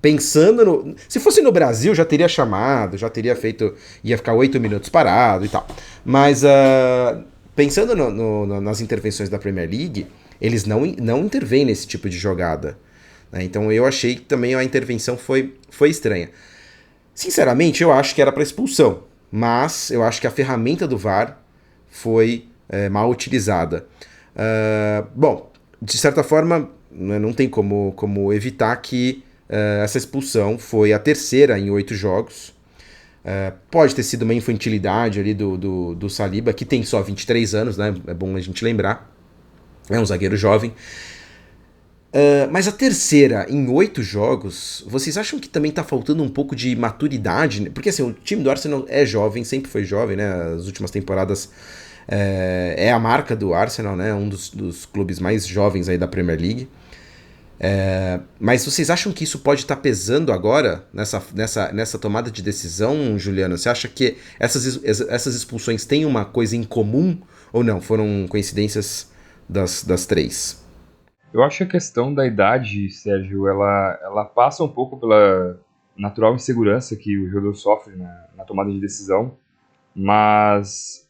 Pensando no. Se fosse no Brasil, já teria chamado, já teria feito. Ia ficar 8 minutos parado e tal. Mas pensando nas intervenções da Premier League, eles não intervêm nesse tipo de jogada. Então eu achei que também a intervenção foi estranha. Sinceramente, eu acho que era para expulsão, mas eu acho que a ferramenta do VAR foi mal utilizada. Bom, de certa forma, não tem como evitar que essa expulsão foi a terceira em 8 jogos. Pode ter sido uma infantilidade ali do Saliba, que tem só 23 anos, né? É bom a gente lembrar. É um zagueiro jovem. Mas a terceira em 8 jogos, vocês acham que também tá faltando um pouco de maturidade? Porque assim, o time do Arsenal é jovem, sempre foi jovem, né? As últimas temporadas é a marca do Arsenal, né? Um dos clubes mais jovens aí da Premier League. Mas vocês acham que isso pode estar pesando agora nessa tomada de decisão, Juliano? Você acha que essas expulsões têm uma coisa em comum ou não? Foram coincidências das 3? Eu acho que a questão da idade, Sérgio, ela passa um pouco pela natural insegurança que o jogador sofre na tomada de decisão, mas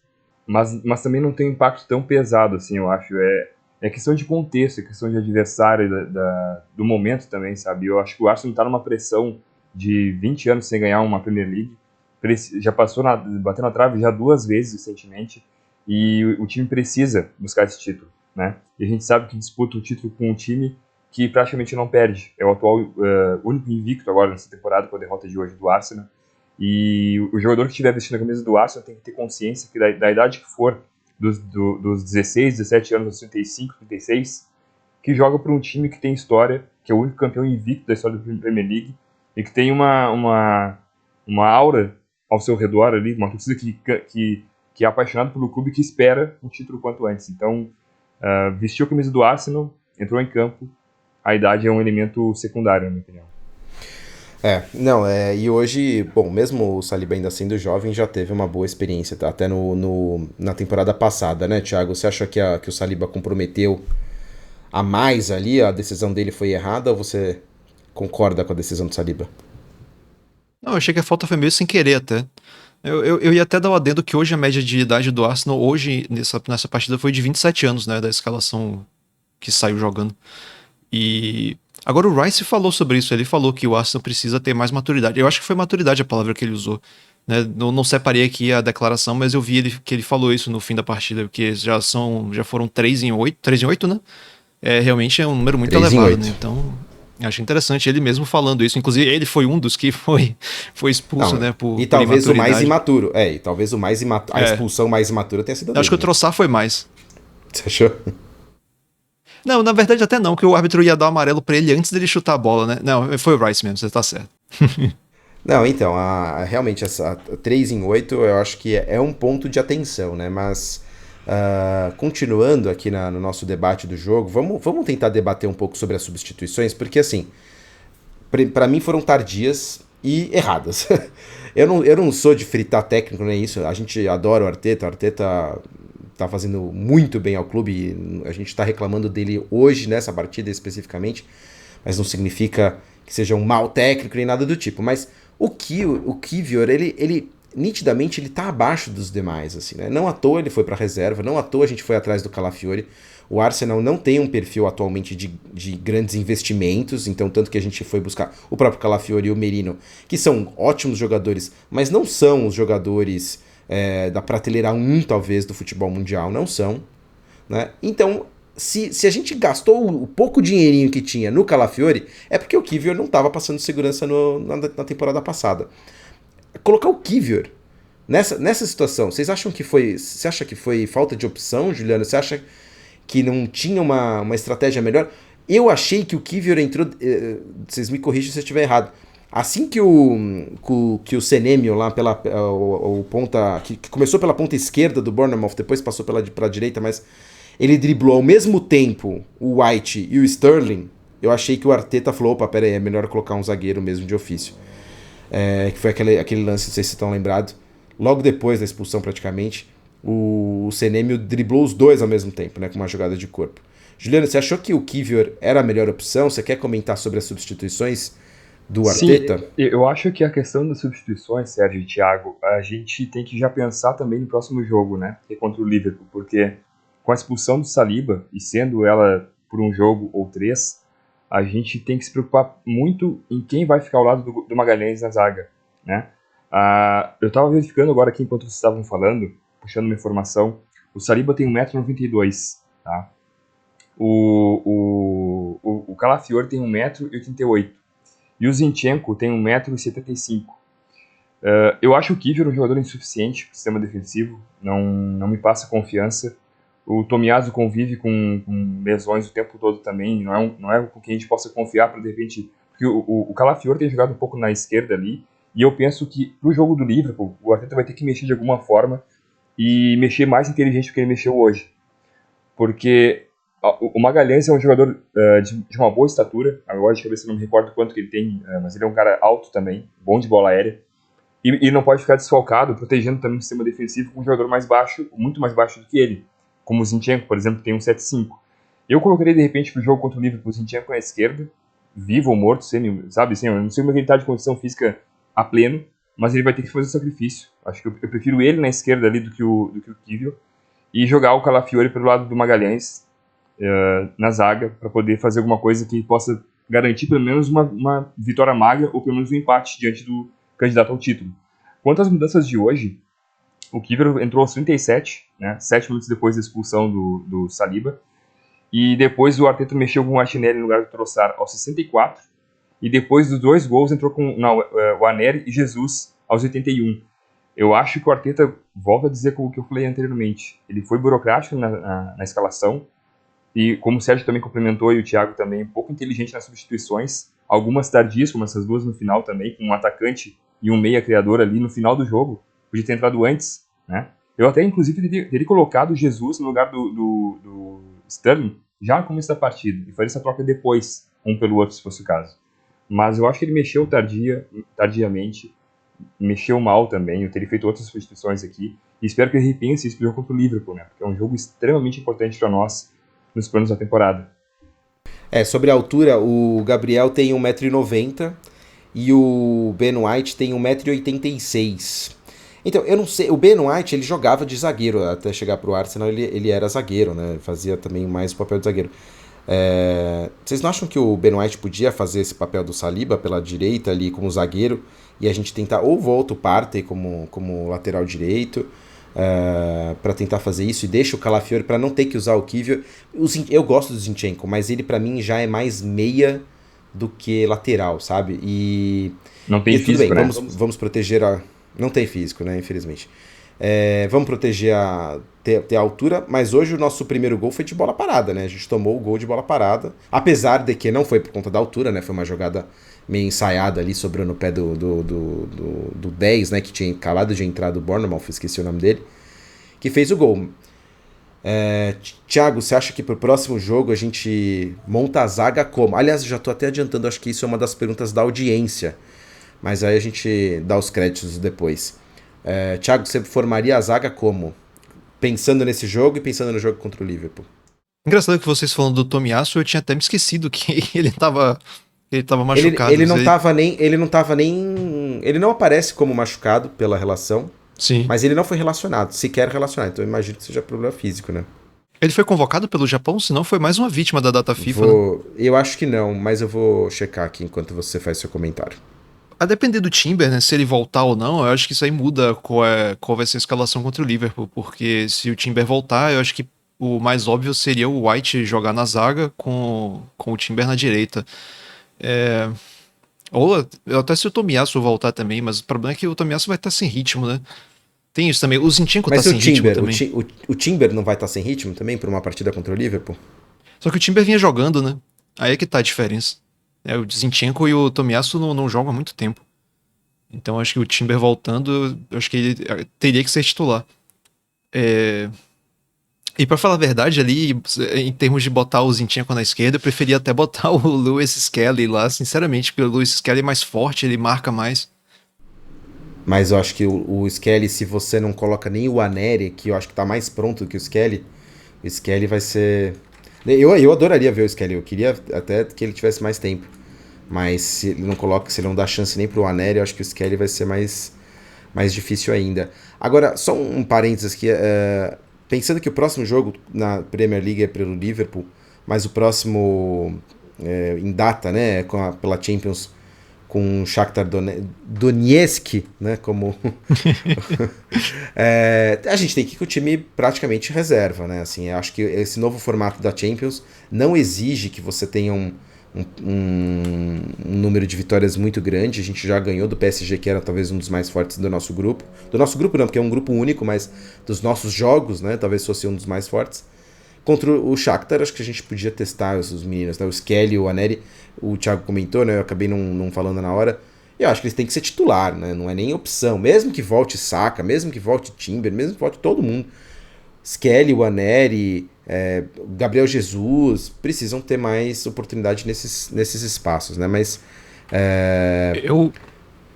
também não tem um impacto tão pesado, assim, eu acho. É questão de contexto, é questão de adversário, do momento também, sabe? Eu acho que o Arsenal está numa pressão de 20 anos sem ganhar uma Premier League, já passou batendo na trave já 2 vezes recentemente, e o time precisa buscar esse título, né? E a gente sabe que disputa o título com um time que praticamente não perde. É o atual único invicto agora nessa temporada com a derrota de hoje do Arsenal. E o jogador que estiver vestindo a camisa do Arsenal tem que ter consciência que da idade que for, dos 16, 17 anos, aos 35, 36, que joga para um time que tem história, que é o único campeão invicto da história da Premier League, e que tem uma aura ao seu redor ali, uma torcida que é apaixonada pelo clube e que espera um título quanto antes. Então, vestiu a camisa do Arsenal, entrou em campo, a idade é um elemento secundário, na minha opinião. E hoje, bom, mesmo o Saliba ainda sendo jovem, já teve uma boa experiência, tá? Até na temporada passada, né, Thiago? Você acha que o Saliba comprometeu a mais ali, a decisão dele foi errada, ou você concorda com a decisão do Saliba? Não, eu achei que a falta foi meio sem querer até. Eu ia até dar o adendo que hoje a média de idade do Arsenal, hoje, nessa partida, foi de 27 anos, né, da escalação que saiu jogando. E agora o Rice falou sobre isso, ele falou que o Arsenal precisa ter mais maturidade. Eu acho que foi maturidade a palavra que ele usou, né? Não separei aqui a declaração, mas eu vi que ele falou isso no fim da partida, que já foram 3 em 8, né? Realmente é um número muito elevado, né? Então, acho interessante ele mesmo falando isso. Inclusive, ele foi um dos que foi expulso, né? E talvez o mais imaturo. E talvez a expulsão mais imatura tenha sido dele. Acho que o Trossard foi mais. Você achou? Não, na verdade até não, porque o árbitro ia dar o amarelo pra ele antes dele chutar a bola, né? Não, foi o Rice mesmo, você tá certo. Não, então, realmente essa 3 em 8 eu acho que é um ponto de atenção, né? Mas, continuando aqui no nosso debate do jogo, vamos tentar debater um pouco sobre as substituições, porque assim, pra mim foram tardias e erradas. Eu não sou de fritar técnico, nem isso, a gente adora o Arteta tá fazendo muito bem ao clube, a gente tá reclamando dele hoje, nessa partida especificamente, mas não significa que seja um mau técnico nem nada do tipo, mas o Kiwior, ele nitidamente ele tá abaixo dos demais, assim, né? Não à toa ele foi pra reserva, não à toa a gente foi atrás do Calafiori. O Arsenal não tem um perfil atualmente de grandes investimentos, então tanto que a gente foi buscar o próprio Calafiori e o Merino, que são ótimos jogadores, mas não são os jogadores da prateleira 1, talvez, do futebol mundial, não são, né? Então, se a gente gastou o pouco dinheirinho que tinha no Calafiori, é porque o Kiwior não estava passando segurança na temporada passada. Colocar o Kiwior nessa situação, vocês acham que foi... Você acha que foi falta de opção, Juliano? Você acha que não tinha uma estratégia melhor? Eu achei que o Kiwior entrou... vocês me corrigem se eu estiver errado. Assim que o Senemio lá o ponta... Que começou pela ponta esquerda do Bournemouth, depois passou pela direita, mas ele driblou ao mesmo tempo o White e o Sterling. Eu achei que o Arteta falou, opa, pera aí, é melhor colocar um zagueiro mesmo de ofício. Que foi aquele lance, não sei se estão lembrados. Logo depois da expulsão praticamente, o Senemio driblou os dois ao mesmo tempo, né, com uma jogada de corpo. Juliano, você achou que o Kiwior era a melhor opção? Você quer comentar sobre as substituições do Arteta? Sim, eu acho que a questão das substituições, Sérgio e Thiago, a gente tem que já pensar também no próximo jogo, né? Que é contra o Liverpool, porque com a expulsão do Saliba, e sendo ela por um jogo ou 3, a gente tem que se preocupar muito em quem vai ficar ao lado do Magalhães na zaga, né? Eu estava verificando agora aqui enquanto vocês estavam falando, puxando uma informação, o Saliba tem 1,92 m, tá? O Calafiori tem 1,88 m e o Zinchenko tem 1,75 m. Eu acho o Kiwior um jogador insuficiente para o sistema defensivo, não me passa confiança. O Tomiyasu convive com lesões o tempo todo também, não é com quem a gente possa confiar para de repente... Porque o Calafiori tem jogado um pouco na esquerda ali, e eu penso que pro jogo do Liverpool, o Arteta vai ter que mexer de alguma forma e mexer mais inteligente do que ele mexeu hoje. Porque o Magalhães é um jogador de uma boa estatura, agora de cabeça não me recordo quanto que ele tem, mas ele é um cara alto também, bom de bola aérea, e não pode ficar desfalcado, protegendo também o sistema defensivo com um jogador mais baixo, muito mais baixo do que ele, como o Zinchenko, por exemplo, que tem 1,75 m. Eu colocaria de repente pro jogo contra o Liverpool o Zinchenko na esquerda, vivo ou morto, sabe, assim, eu não sei como ele está de condição física a pleno, mas ele vai ter que fazer o sacrifício. Acho que eu prefiro ele na esquerda ali do que o Kiwior, e jogar o Calafiori pelo lado do Magalhães na zaga, para poder fazer alguma coisa que possa garantir pelo menos uma vitória magra, ou pelo menos um empate diante do candidato ao título. Quanto às mudanças de hoje, o Kiwior entrou aos 37, né, 7 minutos depois da expulsão do Saliba, e depois o Arteta mexeu com o Martinelli no lugar do Trossard aos 64, e depois dos 2 gols entrou com o Aneri e Jesus aos 81. Eu acho que o Arteta, volta a dizer o que eu falei anteriormente, ele foi burocrático na escalação, e como o Sérgio também complementou e o Thiago também, um pouco inteligente nas substituições, algumas tardias, como essas duas no final também, com um atacante e um meia criador ali no final do jogo, podia ter entrado antes, né? Eu até, inclusive, teria colocado o Jesus no lugar do Sterling já no começo da partida, e faria essa troca depois, um pelo outro, se fosse o caso. Mas eu acho que ele mexeu tardiamente, mexeu mal também, eu teria feito outras substituições aqui, e espero que ele repense isso pro jogo contra o Liverpool, né? Porque é um jogo extremamente importante para nós nos planos da temporada. Sobre a altura, o Gabriel tem 1,90 m e o Ben White tem 1,86 m. Então, eu não sei, o Ben White ele jogava de zagueiro, até chegar pro Arsenal ele era zagueiro, né? Fazia também mais o papel de zagueiro. Vocês não acham que o Ben White podia fazer esse papel do Saliba pela direita ali como zagueiro e a gente tentar, ou volta o Partey como lateral direito para tentar fazer isso e deixa o Calafiori para não ter que usar o Kiwior. Eu gosto do Zinchenko, mas ele para mim já é mais meia do que lateral, sabe? Não tem físico, tudo bem, né? Vamos proteger não tem físico, né? Infelizmente. Vamos proteger ter a altura, mas hoje o nosso primeiro gol foi de bola parada, né? A gente tomou o gol de bola parada, apesar de que não foi por conta da altura, né? Foi uma jogada meio ensaiada ali, sobrando o pé do 10, né? Que tinha acabado de entrar do Bournemouth, esqueci o nome dele, que fez o gol. Thiago, você acha que pro próximo jogo a gente monta a zaga como? Aliás, já tô até adiantando, acho que isso é uma das perguntas da audiência, mas aí a gente dá os créditos depois. Thiago, você formaria a zaga como? Pensando nesse jogo e pensando no jogo contra o Liverpool. Engraçado que vocês falando do Tomiyasu, eu tinha até me esquecido que ele tava machucado. Ele não aparece como machucado pela relação. Sim. Mas ele não foi relacionado, sequer relacionado. Então eu imagino que seja problema físico, né? Ele foi convocado pelo Japão, senão foi mais uma vítima da data FIFA, né? Eu acho que não, mas eu vou checar aqui enquanto você faz seu comentário. A depender do Timber, né, se ele voltar ou não, eu acho que isso aí muda qual vai ser a escalação contra o Liverpool, porque se o Timber voltar, eu acho que o mais óbvio seria o White jogar na zaga com o Timber na direita. Ou até se o Tomiyasu voltar também, mas o problema é que o Tomiyasu vai estar sem ritmo, né? Tem isso também. O Zinchenko tá Mas se sem o ritmo Timber, também. o Timber não vai estar sem ritmo também por uma partida contra o Liverpool? Só que o Timber vinha jogando, né? Aí é que tá a diferença. O Zinchenko e o Tomiyasu não jogam há muito tempo. Então acho que o Timber voltando, acho que ele teria que ser titular. E pra falar a verdade, ali, em termos de botar o Zinchenko na esquerda, eu preferia até botar o Lewis Skelly lá, sinceramente, porque o Lewis Skelly é mais forte, ele marca mais. Mas eu acho que o Skelly, se você não coloca nem o Aneri, que eu acho que tá mais pronto que o Skelly vai ser... Eu adoraria ver o Skelly, eu queria até que ele tivesse mais tempo. Mas se ele não coloca, se ele não dá chance nem pro Aneri, eu acho que o Skelly vai ser mais difícil ainda. Agora, só um parênteses aqui, pensando que o próximo jogo na Premier League é pelo Liverpool, mas o próximo em data, né, pela Champions, com o Shakhtar Donetsk, né, como a gente tem que ir com o time praticamente reserva, né, assim, eu acho que esse novo formato da Champions não exige que você tenha um número de vitórias muito grande. A gente já ganhou do PSG, que era talvez um dos mais fortes do nosso grupo não, porque é um grupo único, mas dos nossos jogos, né, talvez fosse um dos mais fortes. Contra o Shakhtar, acho que a gente podia testar os meninos, né? O Skelly, o Aneri, o Thiago comentou, né? Eu acabei não falando na hora. E eu acho que eles têm que ser titular, né? Não é nem opção. Mesmo que volte Saka, mesmo que volte Timber, mesmo que volte todo mundo. Skelly, o Aneri, Gabriel Jesus, precisam ter mais oportunidade nesses espaços, né? Mas... Eu,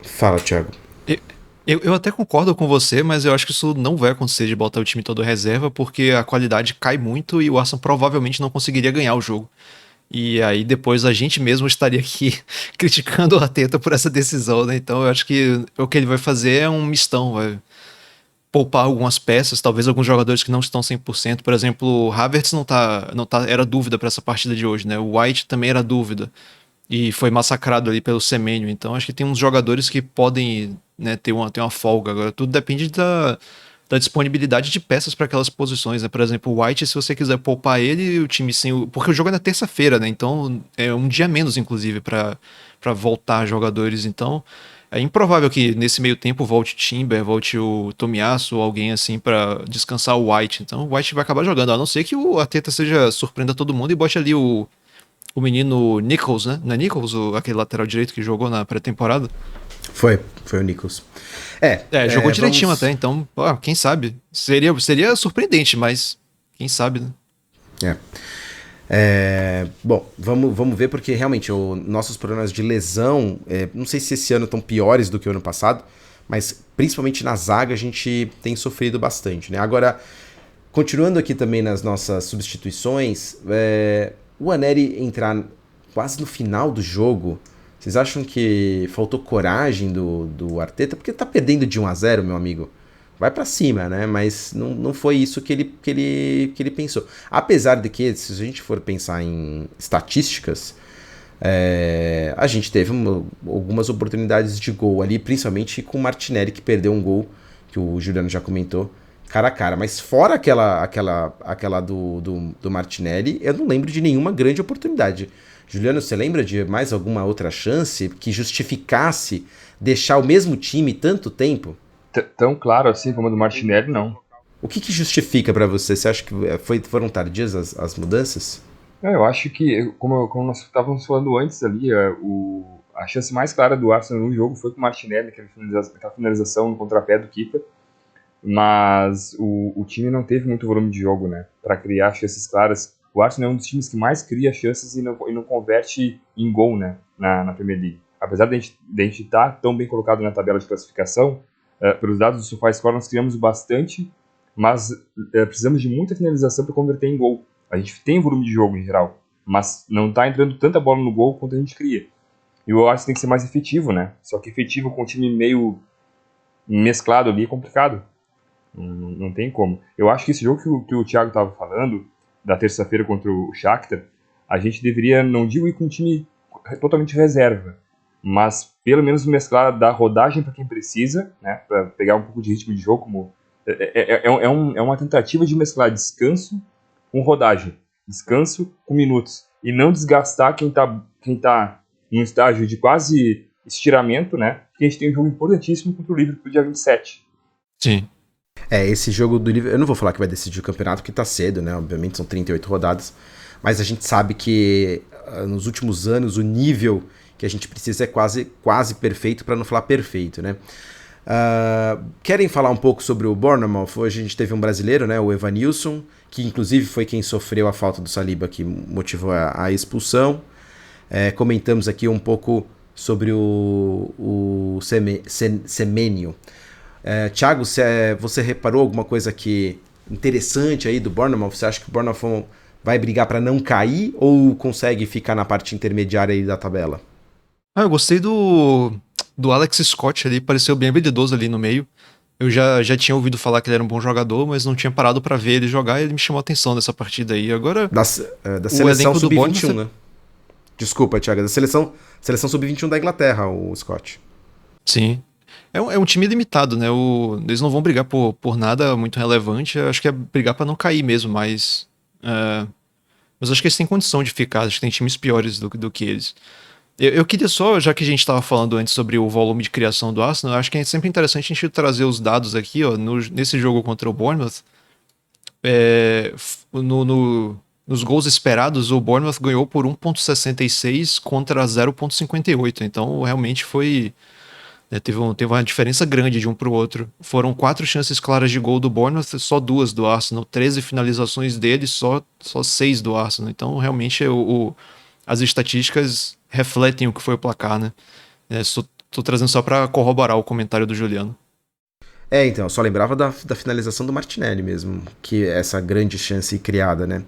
Fala, Thiago. eu até concordo com você, mas eu acho que isso não vai acontecer de botar o time todo reserva, porque a qualidade cai muito e o Arsenal provavelmente não conseguiria ganhar o jogo. E aí depois a gente mesmo estaria aqui criticando o Arteta por essa decisão, né? Então eu acho que o que ele vai fazer é um mistão, vai poupar algumas peças, talvez alguns jogadores que não estão 100%. Por exemplo, o Havertz não tá, era dúvida para essa partida de hoje, né? O White também era dúvida e foi massacrado ali pelo Semenyo. Então acho que tem uns jogadores que podem, né, ter uma folga. Agora tudo depende da disponibilidade de peças para aquelas posições, né? Por exemplo, o White, se você quiser poupar ele, o time sem porque o jogo é na terça-feira, né? Então é um dia menos, inclusive, para voltar jogadores. Então é improvável que nesse meio tempo volte Timber, volte o Tomiyasu ou alguém assim para descansar o White. Então o White vai acabar jogando, a não ser que o Arteta surpreenda todo mundo e bote ali o menino Nichols, né? Não é Nichols, aquele lateral direito que jogou na pré-temporada? Foi o Nichols. Jogou direitinho até, então, quem sabe? Seria surpreendente, mas quem sabe, né? Bom, vamos ver, porque realmente nossos problemas de lesão, não sei se esse ano estão piores do que o ano passado, mas principalmente na zaga a gente tem sofrido bastante, né? Agora, continuando aqui também nas nossas substituições, o Aneri entrar quase no final do jogo, vocês acham que faltou coragem do Arteta? Porque tá perdendo de 1-0, meu amigo. Vai pra cima, né? Mas não foi isso que ele pensou. Apesar de que, se a gente for pensar em estatísticas, a gente teve algumas oportunidades de gol ali, principalmente com o Martinelli, que perdeu um gol, que o Juliano já comentou, cara a cara. Mas fora aquela do Martinelli, eu não lembro de nenhuma grande oportunidade. Juliano, você lembra de mais alguma outra chance que justificasse deixar o mesmo time tanto tempo? Tão claro assim como a do Martinelli, não. O que justifica pra você? Você acha que foram tardias as mudanças? Eu acho que, como nós estávamos falando antes ali, a chance mais clara do Arsenal no jogo foi com o Martinelli, aquela finalização no contrapé do keeper. Mas o time não teve muito volume de jogo, né, para criar chances claras. O Arsenal é um dos times que mais cria chances e não converte em gol, né, na Premier League. Apesar de a gente estar tão bem colocado na tabela de classificação, pelos dados do SofaScore nós criamos bastante, mas precisamos de muita finalização para converter em gol. A gente tem volume de jogo em geral, mas não está entrando tanta bola no gol quanto a gente cria. E o Arsenal tem que ser mais efetivo, né? Só que efetivo com um time meio mesclado ali é complicado. Não tem como. Eu acho que esse jogo que o Thiago estava falando, da terça-feira contra o Shakhtar, a gente deveria, não digo ir com um time totalmente reserva, mas pelo menos mesclar, dar rodagem para quem precisa, né, para pegar um pouco de ritmo de jogo. É uma tentativa de mesclar descanso com rodagem, descanso com minutos, e não desgastar quem tá num estágio de quase estiramento, né? Porque a gente tem um jogo importantíssimo contra o Liverpool dia 27. Sim. Esse jogo do Liverpool, eu não vou falar que vai decidir o campeonato, porque tá cedo, né? Obviamente são 38 rodadas, mas a gente sabe que nos últimos anos o nível que a gente precisa é quase perfeito, para não falar perfeito, né? Querem falar um pouco sobre o Bournemouth? Hoje a gente teve um brasileiro, né? O Evanilson, que inclusive foi quem sofreu a falta do Saliba, que motivou a expulsão. Comentamos aqui um pouco sobre o Semenyo. Thiago, você reparou alguma coisa interessante aí do Bournemouth? Você acha que o Bournemouth vai brigar para não cair ou consegue ficar na parte intermediária aí da tabela? Eu gostei do Alex Scott ali, pareceu bem habilidoso ali no meio. Eu já tinha ouvido falar que ele era um bom jogador, mas não tinha parado pra ver ele jogar, e ele me chamou a atenção nessa partida aí. Agora, Da seleção sub-21, né? Desculpa, Thiago, da seleção sub-21 da Inglaterra, o Scott. Sim. É um time limitado, né? Eles não vão brigar por nada muito relevante. Eu acho que é brigar pra não cair mesmo, mas acho que eles têm condição de ficar. Acho que tem times piores do que eles. Eu queria só, já que a gente estava falando antes sobre o volume de criação do Arsenal, eu acho que é sempre interessante a gente trazer os dados aqui, ó, nesse jogo contra o Bournemouth. Nos gols esperados, o Bournemouth ganhou por 1,66 contra 0,58. Então, realmente foi... teve uma diferença grande de um para o outro. Foram 4 chances claras de gol do Bournemouth, só 2 do Arsenal. 13 finalizações dele, só 6 do Arsenal. Então, realmente, as estatísticas refletem o que foi o placar, né? Tô trazendo só para corroborar o comentário do Juliano. Então, eu só lembrava da finalização do Martinelli mesmo, que é essa grande chance criada, né?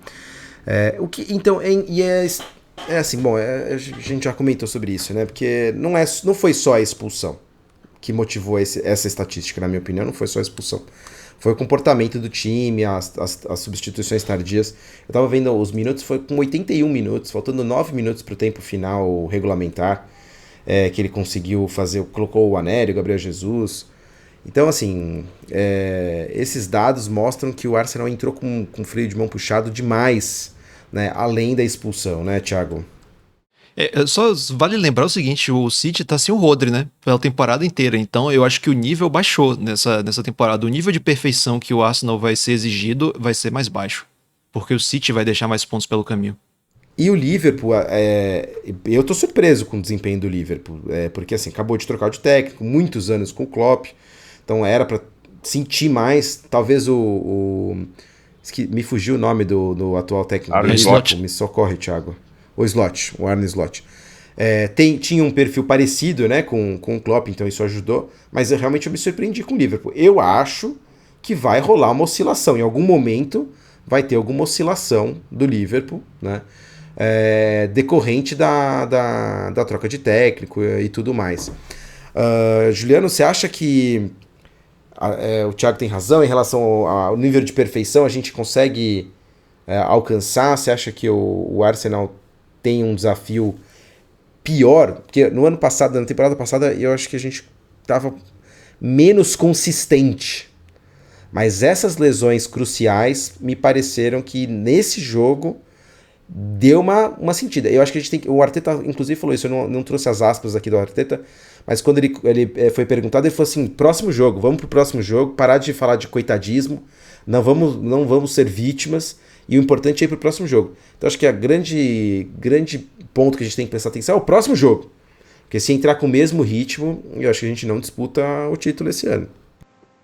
Assim, bom, a gente já comentou sobre isso, né? Porque não foi só a expulsão que motivou essa estatística, na minha opinião, não foi só a expulsão. Foi o comportamento do time, as substituições tardias. Eu tava vendo os minutos, foi com 81 minutos, faltando 9 minutos pro tempo final regulamentar, que ele conseguiu fazer, colocou o Anério, o Gabriel Jesus. Então, assim, esses dados mostram que o Arsenal entrou com freio de mão puxado demais, né? Além da expulsão, né, Thiago? Só vale lembrar o seguinte, o City tá sem o Rodri, né? Pela temporada inteira. Então eu acho que o nível baixou nessa temporada. O nível de perfeição que o Arsenal vai ser exigido vai ser mais baixo. Porque o City vai deixar mais pontos pelo caminho. E o Liverpool, eu tô surpreso com o desempenho do Liverpool. Porque assim, acabou de trocar de técnico, muitos anos com o Klopp. Então era pra sentir mais. Talvez me fugiu o nome do atual técnico do Liverpool. Me socorre, Thiago. O Arne Slot. Tinha um perfil parecido, né, com o Klopp, então isso ajudou, mas eu me surpreendi com o Liverpool. Eu acho que vai rolar uma oscilação, em algum momento vai ter alguma oscilação do Liverpool, né, decorrente da troca de técnico e tudo mais. Juliano, você acha que o Thiago tem razão em relação ao nível de perfeição, a gente consegue alcançar? Você acha que o Arsenal tem um desafio pior? Porque no ano passado, na temporada passada, eu acho que a gente estava menos consistente. Mas essas lesões cruciais me pareceram que nesse jogo deu uma sentida. Eu acho que o Arteta, inclusive, falou isso. Eu não trouxe as aspas aqui do Arteta, mas quando ele foi perguntado, ele falou assim: próximo jogo, vamos pro próximo jogo, parar de falar de coitadismo, não vamos ser vítimas. E o importante é ir pro próximo jogo. Então acho que a grande ponto que a gente tem que prestar atenção é o próximo jogo. Porque se entrar com o mesmo ritmo, eu acho que a gente não disputa o título esse ano.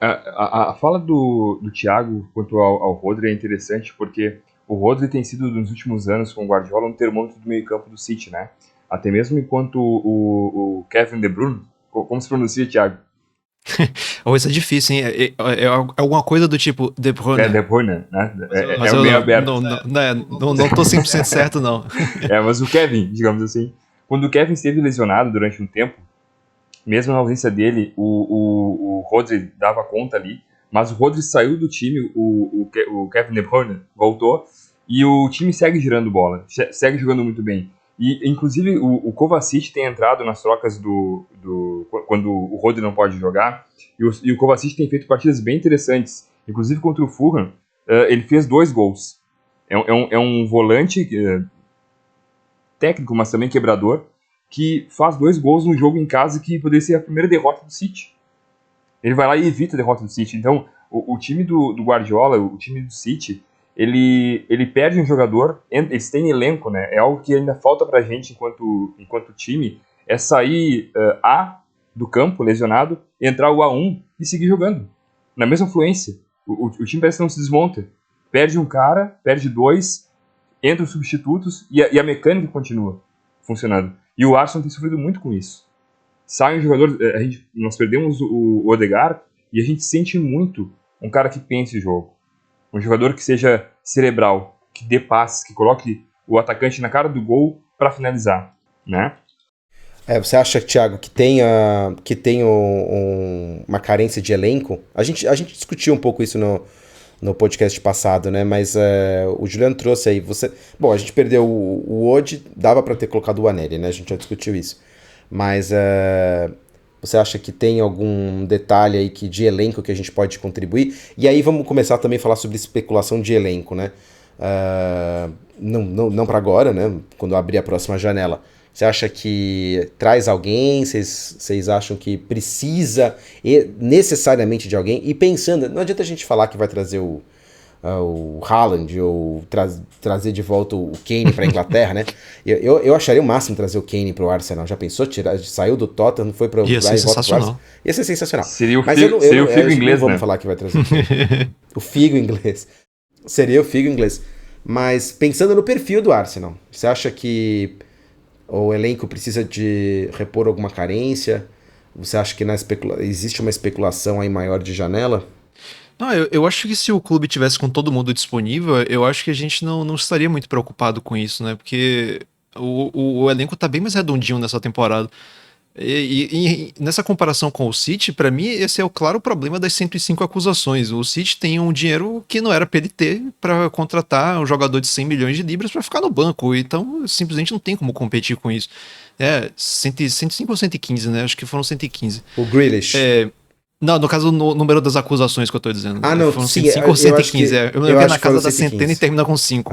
A fala do Thiago quanto ao Rodri é interessante, porque o Rodri tem sido, nos últimos anos, com o Guardiola, um termômetro do meio campo do City, né? Até mesmo enquanto o Kevin De Bruyne... Como se pronuncia, Thiago? Isso é difícil, hein? É alguma coisa do tipo De Bruyne. De Bruyne, né? Mas o meio aberto. Não tô 100% certo, não. Mas o Kevin, digamos assim. Quando o Kevin esteve lesionado durante um tempo, mesmo na ausência dele, o Rodri dava conta ali, mas o Rodri saiu do time, o Kevin De Bruyne voltou, e o time segue girando bola, segue jogando muito bem. E, inclusive, o Kovacic tem entrado nas trocas quando o Rodri não pode jogar, e o Kovacic tem feito partidas bem interessantes. Inclusive, contra o Fulham, ele fez 2 gols. É um volante técnico, mas também quebrador, que faz 2 gols no jogo em casa que poderia ser a primeira derrota do City. Ele vai lá e evita a derrota do City. Então, o time do Guardiola, o time do City, ele perde um jogador, eles têm elenco, né? É algo que ainda falta pra gente enquanto time, é sair A do campo, lesionado, entrar o A1 e seguir jogando. Na mesma fluência. O time parece que não se desmonta. Perde um cara, perde 2, entra os substitutos e a mecânica continua funcionando. E o Arsenal tem sofrido muito com isso. Sai um jogador, nós perdemos o Odegaard e a gente sente muito um cara que pense o jogo. Um jogador que seja cerebral, que dê passes, que coloque o atacante na cara do gol para finalizar, né? Você acha, Thiago, que tem uma carência de elenco? A gente discutiu um pouco isso no podcast passado, né? Mas o Juliano trouxe aí. Bom, a gente perdeu o Ode, dava para ter colocado o Anelli, né? A gente já discutiu isso. Mas você acha que tem algum detalhe aí de elenco que a gente pode contribuir? E aí vamos começar também a falar sobre especulação de elenco, né? Não para agora, né? Quando abrir a próxima janela. Você acha que traz alguém? Vocês acham que precisa necessariamente de alguém? E pensando, não adianta a gente falar que vai trazer o Haaland ou trazer de volta o Kane para a Inglaterra, né? Eu acharia o máximo trazer o Kane para o Arsenal. Já pensou? Saiu do Tottenham, foi para o Ia ser sensacional. Ia ser sensacional. Seria o Figo inglês, não vamos né? falar que vai trazer o Figo inglês. Seria o Figo inglês. Mas pensando no perfil do Arsenal, você acha que o elenco precisa de repor alguma carência? Você acha que existe uma especulação aí maior de janela? Não, eu acho que se o clube tivesse com todo mundo disponível, eu acho que a gente não estaria muito preocupado com isso, né? Porque o elenco tá bem mais redondinho nessa temporada. E nessa comparação com o City, pra mim, esse é o claro problema das 105 acusações. O City tem um dinheiro que não era pra ele ter pra contratar um jogador de 100 milhões de libras pra ficar no banco. Então, simplesmente não tem como competir com isso. 105 ou 115, né? Acho que foram 115. O Grealish. Não, no caso, no número das acusações que eu tô dizendo. Não, foram sim, 105 ou 115. Eu me lembro que é na casa da 115. centena e termina com 5.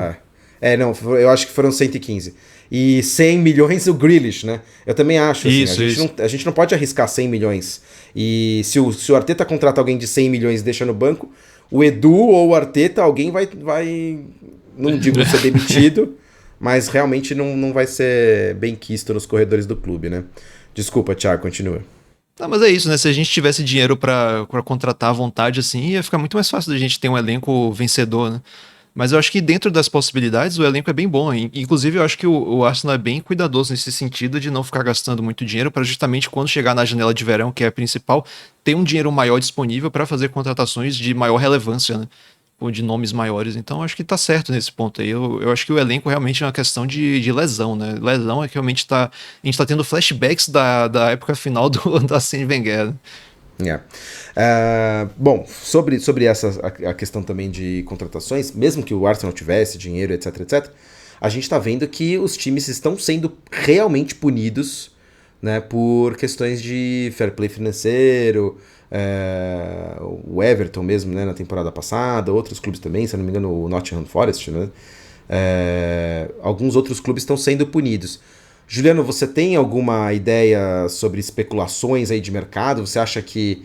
Eu acho que foram 115. E 100 milhões o Grealish, né? Eu também acho. Assim, a gente não pode arriscar 100 milhões. E se o Arteta contrata alguém de 100 milhões e deixa no banco, o Edu ou o Arteta, alguém vai não digo ser demitido, mas realmente não vai ser bem quisto nos corredores do clube, né? Desculpa, Thiago, continua. Não, mas é isso, né? Se a gente tivesse dinheiro pra contratar à vontade, assim, ia ficar muito mais fácil da gente ter um elenco vencedor, né? Mas eu acho que dentro das possibilidades, o elenco é bem bom. Inclusive, eu acho que o Arsenal é bem cuidadoso nesse sentido de não ficar gastando muito dinheiro para justamente quando chegar na janela de verão, que é a principal, ter um dinheiro maior disponível para fazer contratações de maior relevância, né? Ou de nomes maiores. Então, acho que tá certo nesse ponto aí. Eu acho que o elenco realmente é uma questão de lesão, né? Lesão é que realmente a gente tá tendo flashbacks da época final da Arsène Wenger, né? Bom, sobre a questão também de contratações, mesmo que o Arsenal tivesse dinheiro, etc, etc, a gente está vendo que os times estão sendo realmente punidos, né, por questões de fair play financeiro. O Everton mesmo, né, na temporada passada, outros clubes também, se eu não me engano o Nottingham Forest, né, alguns outros clubes estão sendo punidos. Juliano, você tem alguma ideia sobre especulações aí de mercado? Você acha que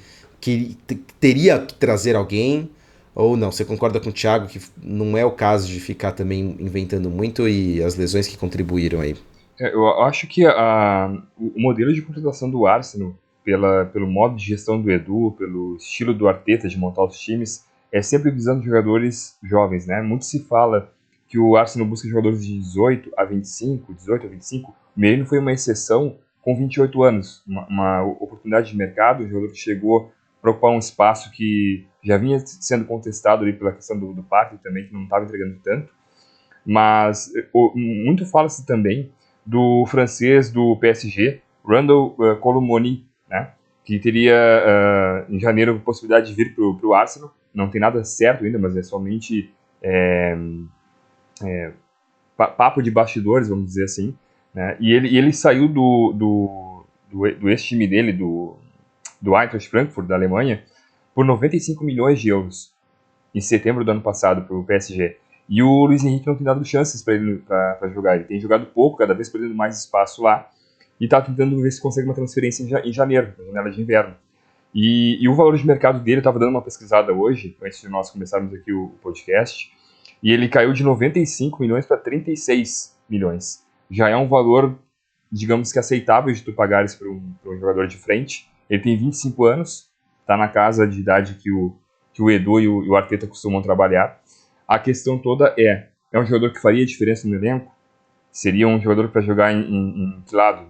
teria que trazer alguém? Ou não? Você concorda com o Thiago que não é o caso de ficar também inventando muito e as lesões que contribuíram aí? Eu acho que o modelo de contratação do Arsenal, pelo modo de gestão do Edu, pelo estilo do Arteta de montar os times, é sempre visando jogadores jovens, né? Muito se fala que o Arsenal busca jogadores de 18 a 25, o Merino foi uma exceção com 28 anos, uma oportunidade de mercado, um jogador que chegou para ocupar um espaço que já vinha sendo contestado ali pela questão do Partey também, que não estava entregando tanto, mas muito fala-se também do francês do PSG, Randall Colomoni, né, que teria em janeiro a possibilidade de vir para o Arsenal, não tem nada certo ainda, mas é somente papo de bastidores, vamos dizer assim, né? E ele saiu do ex-time dele, do Eintracht Frankfurt, da Alemanha, por 95 milhões de euros em setembro do ano passado para o PSG. E o Luiz Henrique não tem dado chances para ele para jogar. Ele tem jogado pouco, cada vez perdendo mais espaço lá. E está tentando ver se consegue uma transferência em janeiro, na janela de inverno. E o valor de mercado dele, eu estava dando uma pesquisada hoje, antes de nós começarmos aqui o podcast, e ele caiu de 95 milhões para 36 milhões. Já é um valor, digamos que aceitável de tu pagares para um jogador de frente. Ele tem 25 anos, está na casa de idade que o Edu e o Arteta costumam trabalhar. A questão toda é um jogador que faria diferença no elenco? Seria um jogador para jogar em que lado?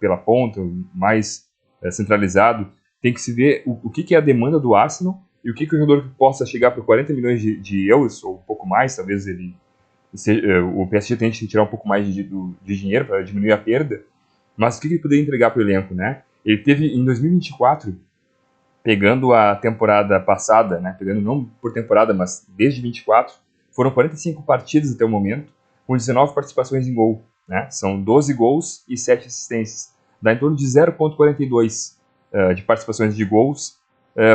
Pela ponta, mais centralizado? Tem que se ver o que é a demanda do Arsenal e o que o jogador possa chegar por 40 milhões de euros, ou um pouco mais, talvez o PSG tente tirar um pouco mais de dinheiro para diminuir a perda, mas o que ele poderia entregar para o elenco, né? Ele teve, em 2024, pegando a temporada passada, né? Pegando não por temporada, mas desde 24, foram 45 partidas até o momento, com 19 participações em gol, né? São 12 gols e 7 assistências. Dá em torno de 0,42 de participações de gols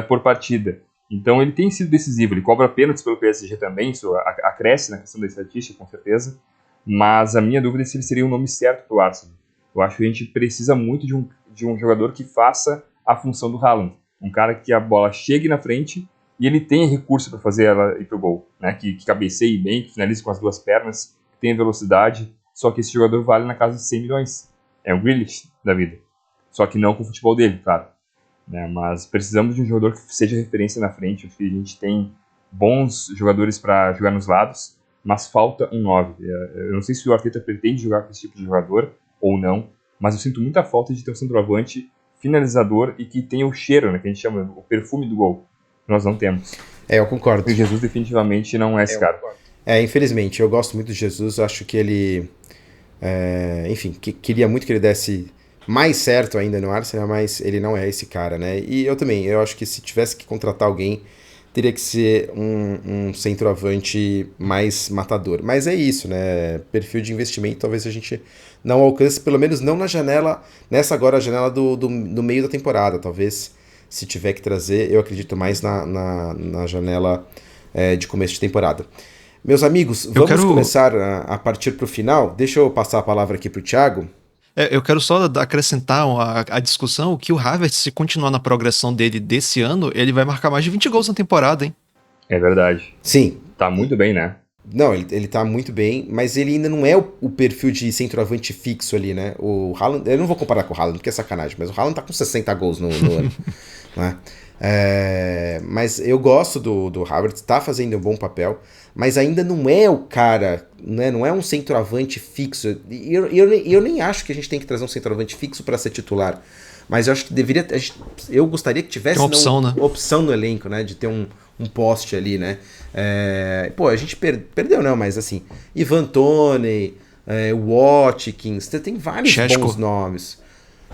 por partida. Então ele tem sido decisivo, ele cobra pênaltis pelo PSG também, isso acresce na questão da estatística, com certeza, mas a minha dúvida é se ele seria o nome certo para o Arsenal. Eu acho que a gente precisa muito de um jogador que faça a função do Haaland, um cara que a bola chegue na frente e ele tenha recurso para fazer ela ir para o gol, né? Que cabeceie bem, que finalize com as duas pernas, que tenha velocidade, só que esse jogador vale na casa de 100 milhões. É um Grealish da vida. Só que não com o futebol dele, claro. Né? Mas precisamos de um jogador que seja referência na frente. A gente tem bons jogadores para jogar nos lados, mas falta um 9. Eu não sei se o Arteta pretende jogar com esse tipo de jogador ou não, mas eu sinto muita falta de ter um centroavante finalizador e que tenha o cheiro, né, que a gente chama o perfume do gol. Nós não temos. Eu concordo. E o Jesus definitivamente não é esse cara. Infelizmente, eu gosto muito do Jesus, acho que ele... queria muito que ele desse mais certo ainda no Arsenal, mas ele não é esse cara, né? E eu acho que se tivesse que contratar alguém, teria que ser um centroavante mais matador. Mas é isso, né? Perfil de investimento, talvez a gente não alcance, pelo menos não na janela, nessa agora a janela do meio da temporada. Talvez, se tiver que trazer, eu acredito mais na janela de começo de temporada. Meus amigos, vamos começar a partir para o final. Deixa eu passar a palavra aqui para o Thiago. Eu quero só acrescentar a discussão que o Havertz, se continuar na progressão dele desse ano, ele vai marcar mais de 20 gols na temporada, hein? É verdade. Sim. Tá muito bem, né? Não, ele tá muito bem, mas ele ainda não é o perfil de centroavante fixo ali, né? O Haaland, eu não vou comparar com o Haaland, porque é sacanagem, mas o Haaland tá com 60 gols no ano, né? Mas eu gosto do Havertz, tá fazendo um bom papel, mas ainda não é o cara, né? Não é um centroavante fixo. E eu nem acho que a gente tem que trazer um centroavante fixo para ser titular, mas eu acho que eu gostaria que tivesse opção no elenco, né? De ter um poste ali, né? A gente perdeu não, mas assim, Ivan Toney, Watkins, você tem vários bons nomes.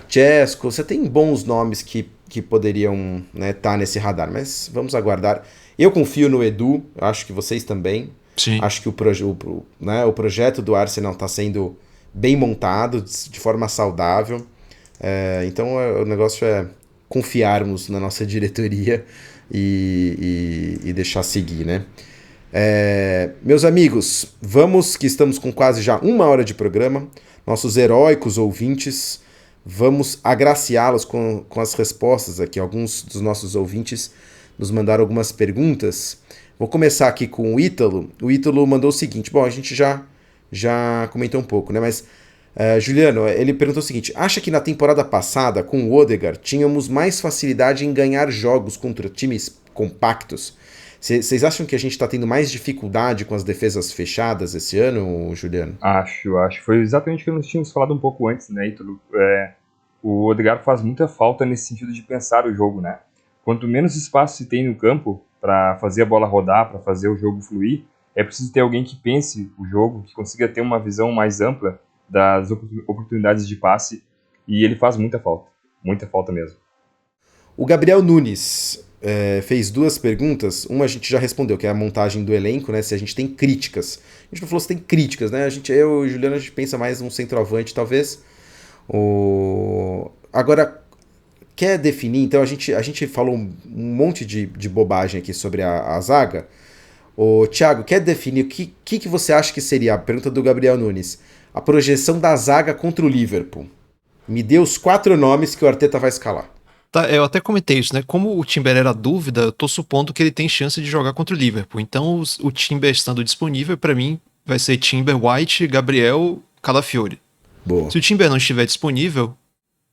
Chesco, você tem bons nomes que poderiam, né, tá nesse radar, mas vamos aguardar. Eu confio no Edu, acho que vocês também. Sim. Acho que o projeto do Arsenal está sendo bem montado, de forma saudável. Então o negócio é confiarmos na nossa diretoria e deixar seguir, né? Meus amigos, vamos, que estamos com quase já 1 hora de programa, nossos heróicos ouvintes, vamos agraciá-los com as respostas aqui. Alguns dos nossos ouvintes nos mandaram algumas perguntas. Vou começar aqui com o Ítalo. O Ítalo mandou o seguinte, bom, a gente já comentou um pouco, né? Mas, Juliano, ele perguntou o seguinte, acha que na temporada passada, com o Odegaard, tínhamos mais facilidade em ganhar jogos contra times compactos? Vocês acham que a gente está tendo mais dificuldade com as defesas fechadas esse ano, Juliano? Acho. Foi exatamente o que nós tínhamos falado um pouco antes, né, Ítalo? O Odegaard faz muita falta nesse sentido de pensar o jogo, né? Quanto menos espaço se tem no campo para fazer a bola rodar, para fazer o jogo fluir, é preciso ter alguém que pense o jogo, que consiga ter uma visão mais ampla das oportunidades de passe, e ele faz muita falta mesmo. O Gabriel Nunes fez 2 perguntas, uma a gente já respondeu, que é a montagem do elenco, né, se a gente tem críticas. A gente não falou se tem críticas, né, eu e o Juliano, a gente pensa mais num centroavante, talvez. Agora, quer definir, então a gente falou um monte de bobagem aqui sobre a zaga. Ô, Thiago, quer definir o que você acha que seria, a pergunta do Gabriel Nunes, a projeção da zaga contra o Liverpool? Me dê os 4 nomes que o Arteta vai escalar. Tá, eu até comentei isso, né? Como o Timber era dúvida, eu tô supondo que ele tem chance de jogar contra o Liverpool. Então, o Timber estando disponível, pra mim, vai ser Timber, White, Gabriel, Calafiori. Boa. Se o Timber não estiver disponível,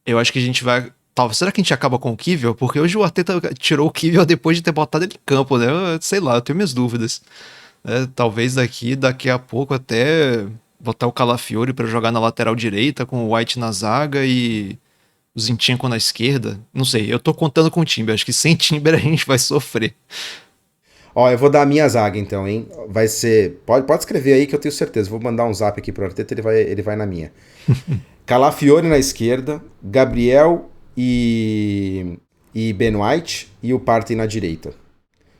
eu acho que a gente vai... Será que a gente acaba com o Kiwior? Porque hoje o Arteta tirou o Kiwior depois de ter botado ele em campo, né? Sei lá, eu tenho minhas dúvidas. Talvez daqui a pouco até botar o Calafiori pra jogar na lateral direita, com o White na zaga e o Zinchenko na esquerda. Não sei, eu tô contando com o Timber. Acho que sem Timber a gente vai sofrer. Ó, eu vou dar a minha zaga então, hein? Vai ser... Pode escrever aí que eu tenho certeza. Vou mandar um zap aqui pro Arteta, ele vai na minha. Calafiori na esquerda, Gabriel e Ben White e o Partey na direita.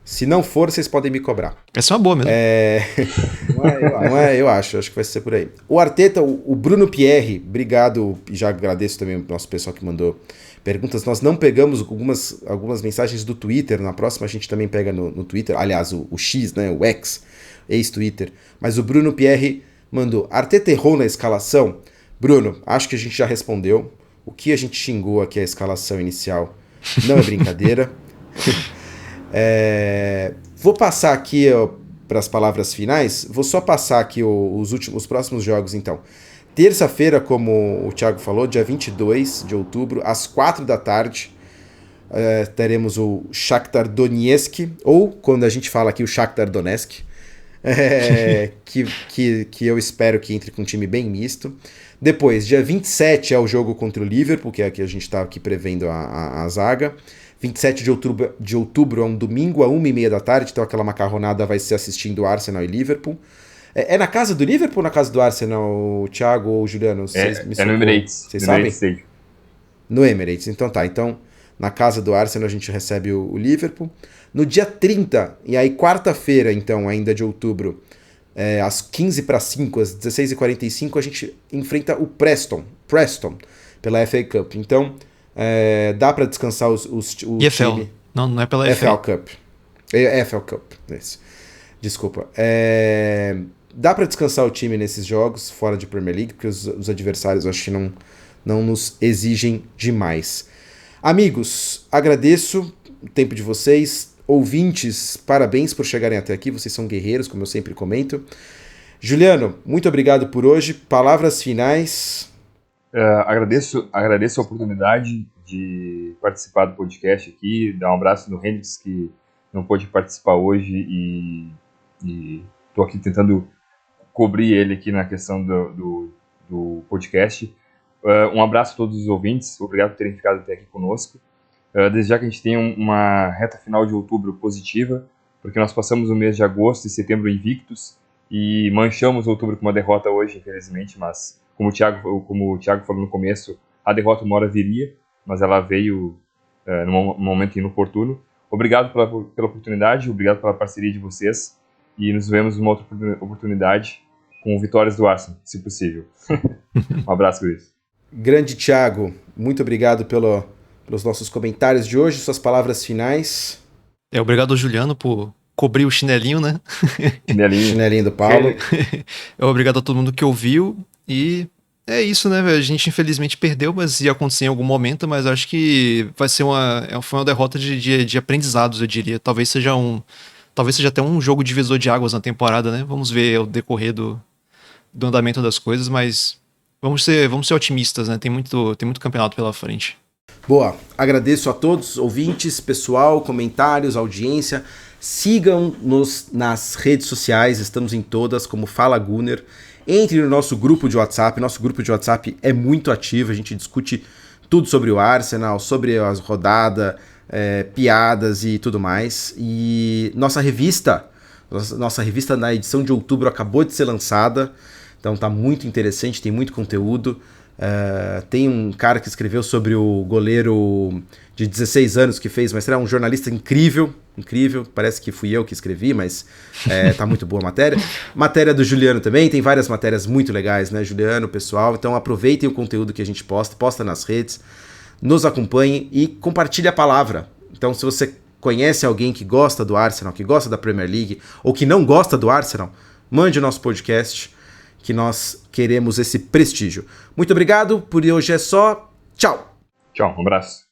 Se não for, vocês podem me cobrar. Essa é uma boa mesmo. Não é, eu acho que vai ser por aí. O Arteta, o Bruno Pierre, obrigado, e já agradeço também ao nosso pessoal que mandou perguntas. Nós não pegamos algumas mensagens do Twitter, na próxima a gente também pega no Twitter, aliás, o X, né, o X, ex-Twitter. Mas o Bruno Pierre mandou, Arteta errou na escalação? Bruno, acho que a gente já respondeu. O que a gente xingou aqui a escalação inicial não é brincadeira. Vou passar aqui para as palavras finais. Vou só passar aqui os próximos jogos, então. Terça-feira, como o Thiago falou, dia 22 de outubro, às 4 da tarde, teremos o Shakhtar Donetsk, ou, quando a gente fala aqui, o Shakhtar Donetsk, que eu espero que entre com um time bem misto. Depois, dia 27 é o jogo contra o Liverpool, que é que a gente está aqui prevendo a zaga. 27 de outubro é um domingo, a 1h30 da tarde, então aquela macarronada vai ser assistindo Arsenal e Liverpool. É na casa do Liverpool ou na casa do Arsenal, Thiago ou Juliano? No Emirates. Vocês sabem? Emirates. No Emirates, então tá. Então, na casa do Arsenal a gente recebe o Liverpool. No dia 30, e aí quarta-feira, então, ainda de outubro, às 4:45, às 16h45, a gente enfrenta o Preston, pela FA Cup. Então, dá para descansar o EFL. time. Não é pela FA Cup. FA Cup, isso. Desculpa. Dá para descansar o time nesses jogos, fora de Premier League, porque os adversários eu acho que não nos exigem demais. Amigos, agradeço o tempo de vocês. Ouvintes, parabéns por chegarem até aqui, vocês são guerreiros, como eu sempre comento. Juliano, muito obrigado por hoje. Palavras finais. Agradeço a oportunidade de participar do podcast aqui, dar um abraço no Hendrix, que não pôde participar hoje, e estou aqui tentando cobrir ele aqui na questão do podcast. Um abraço a todos os ouvintes, obrigado por terem ficado até aqui conosco. Desejar que a gente tenha uma reta final de outubro positiva, porque nós passamos o mês de agosto e setembro invictos e manchamos outubro com uma derrota hoje, infelizmente, mas como o Thiago falou no começo, a derrota uma hora viria, mas ela veio num momento inoportuno. Obrigado pela oportunidade, obrigado pela parceria de vocês e nos vemos numa outra oportunidade com vitórias do Arsenal, se possível. Um abraço, Luiz. Grande Thiago, muito obrigado pelos nossos comentários de hoje, suas palavras finais. Obrigado ao Juliano por cobrir o chinelinho, né? Chinelinho do Paulo. Obrigado a todo mundo que ouviu. E é isso, né? A gente infelizmente perdeu, mas ia acontecer em algum momento, mas acho que vai ser foi uma derrota de aprendizados, eu diria. Talvez seja até um jogo divisor de águas na temporada, né? Vamos ver o decorrer do andamento das coisas, mas vamos ser otimistas, né? Tem muito campeonato pela frente. Boa, agradeço a todos, ouvintes, pessoal, comentários, audiência. Sigam-nos nas redes sociais, estamos em todas, como Fala Gunner. Entre no nosso grupo de WhatsApp, nosso grupo de WhatsApp é muito ativo, a gente discute tudo sobre o Arsenal, sobre as rodadas, piadas e tudo mais. E nossa revista na edição de outubro acabou de ser lançada, então tá muito interessante, tem muito conteúdo. Tem um cara que escreveu sobre o goleiro de 16 anos que fez, mas é um jornalista incrível, parece que fui eu que escrevi, mas tá muito boa a matéria. Matéria do Juliano também, tem várias matérias muito legais, né, Juliano, pessoal, então aproveitem o conteúdo que a gente posta nas redes, nos acompanhem e compartilhe a palavra. Então, se você conhece alguém que gosta do Arsenal, que gosta da Premier League, ou que não gosta do Arsenal, mande o nosso podcast, que nós queremos esse prestígio. Muito obrigado, por hoje é só. Tchau! Tchau, um abraço.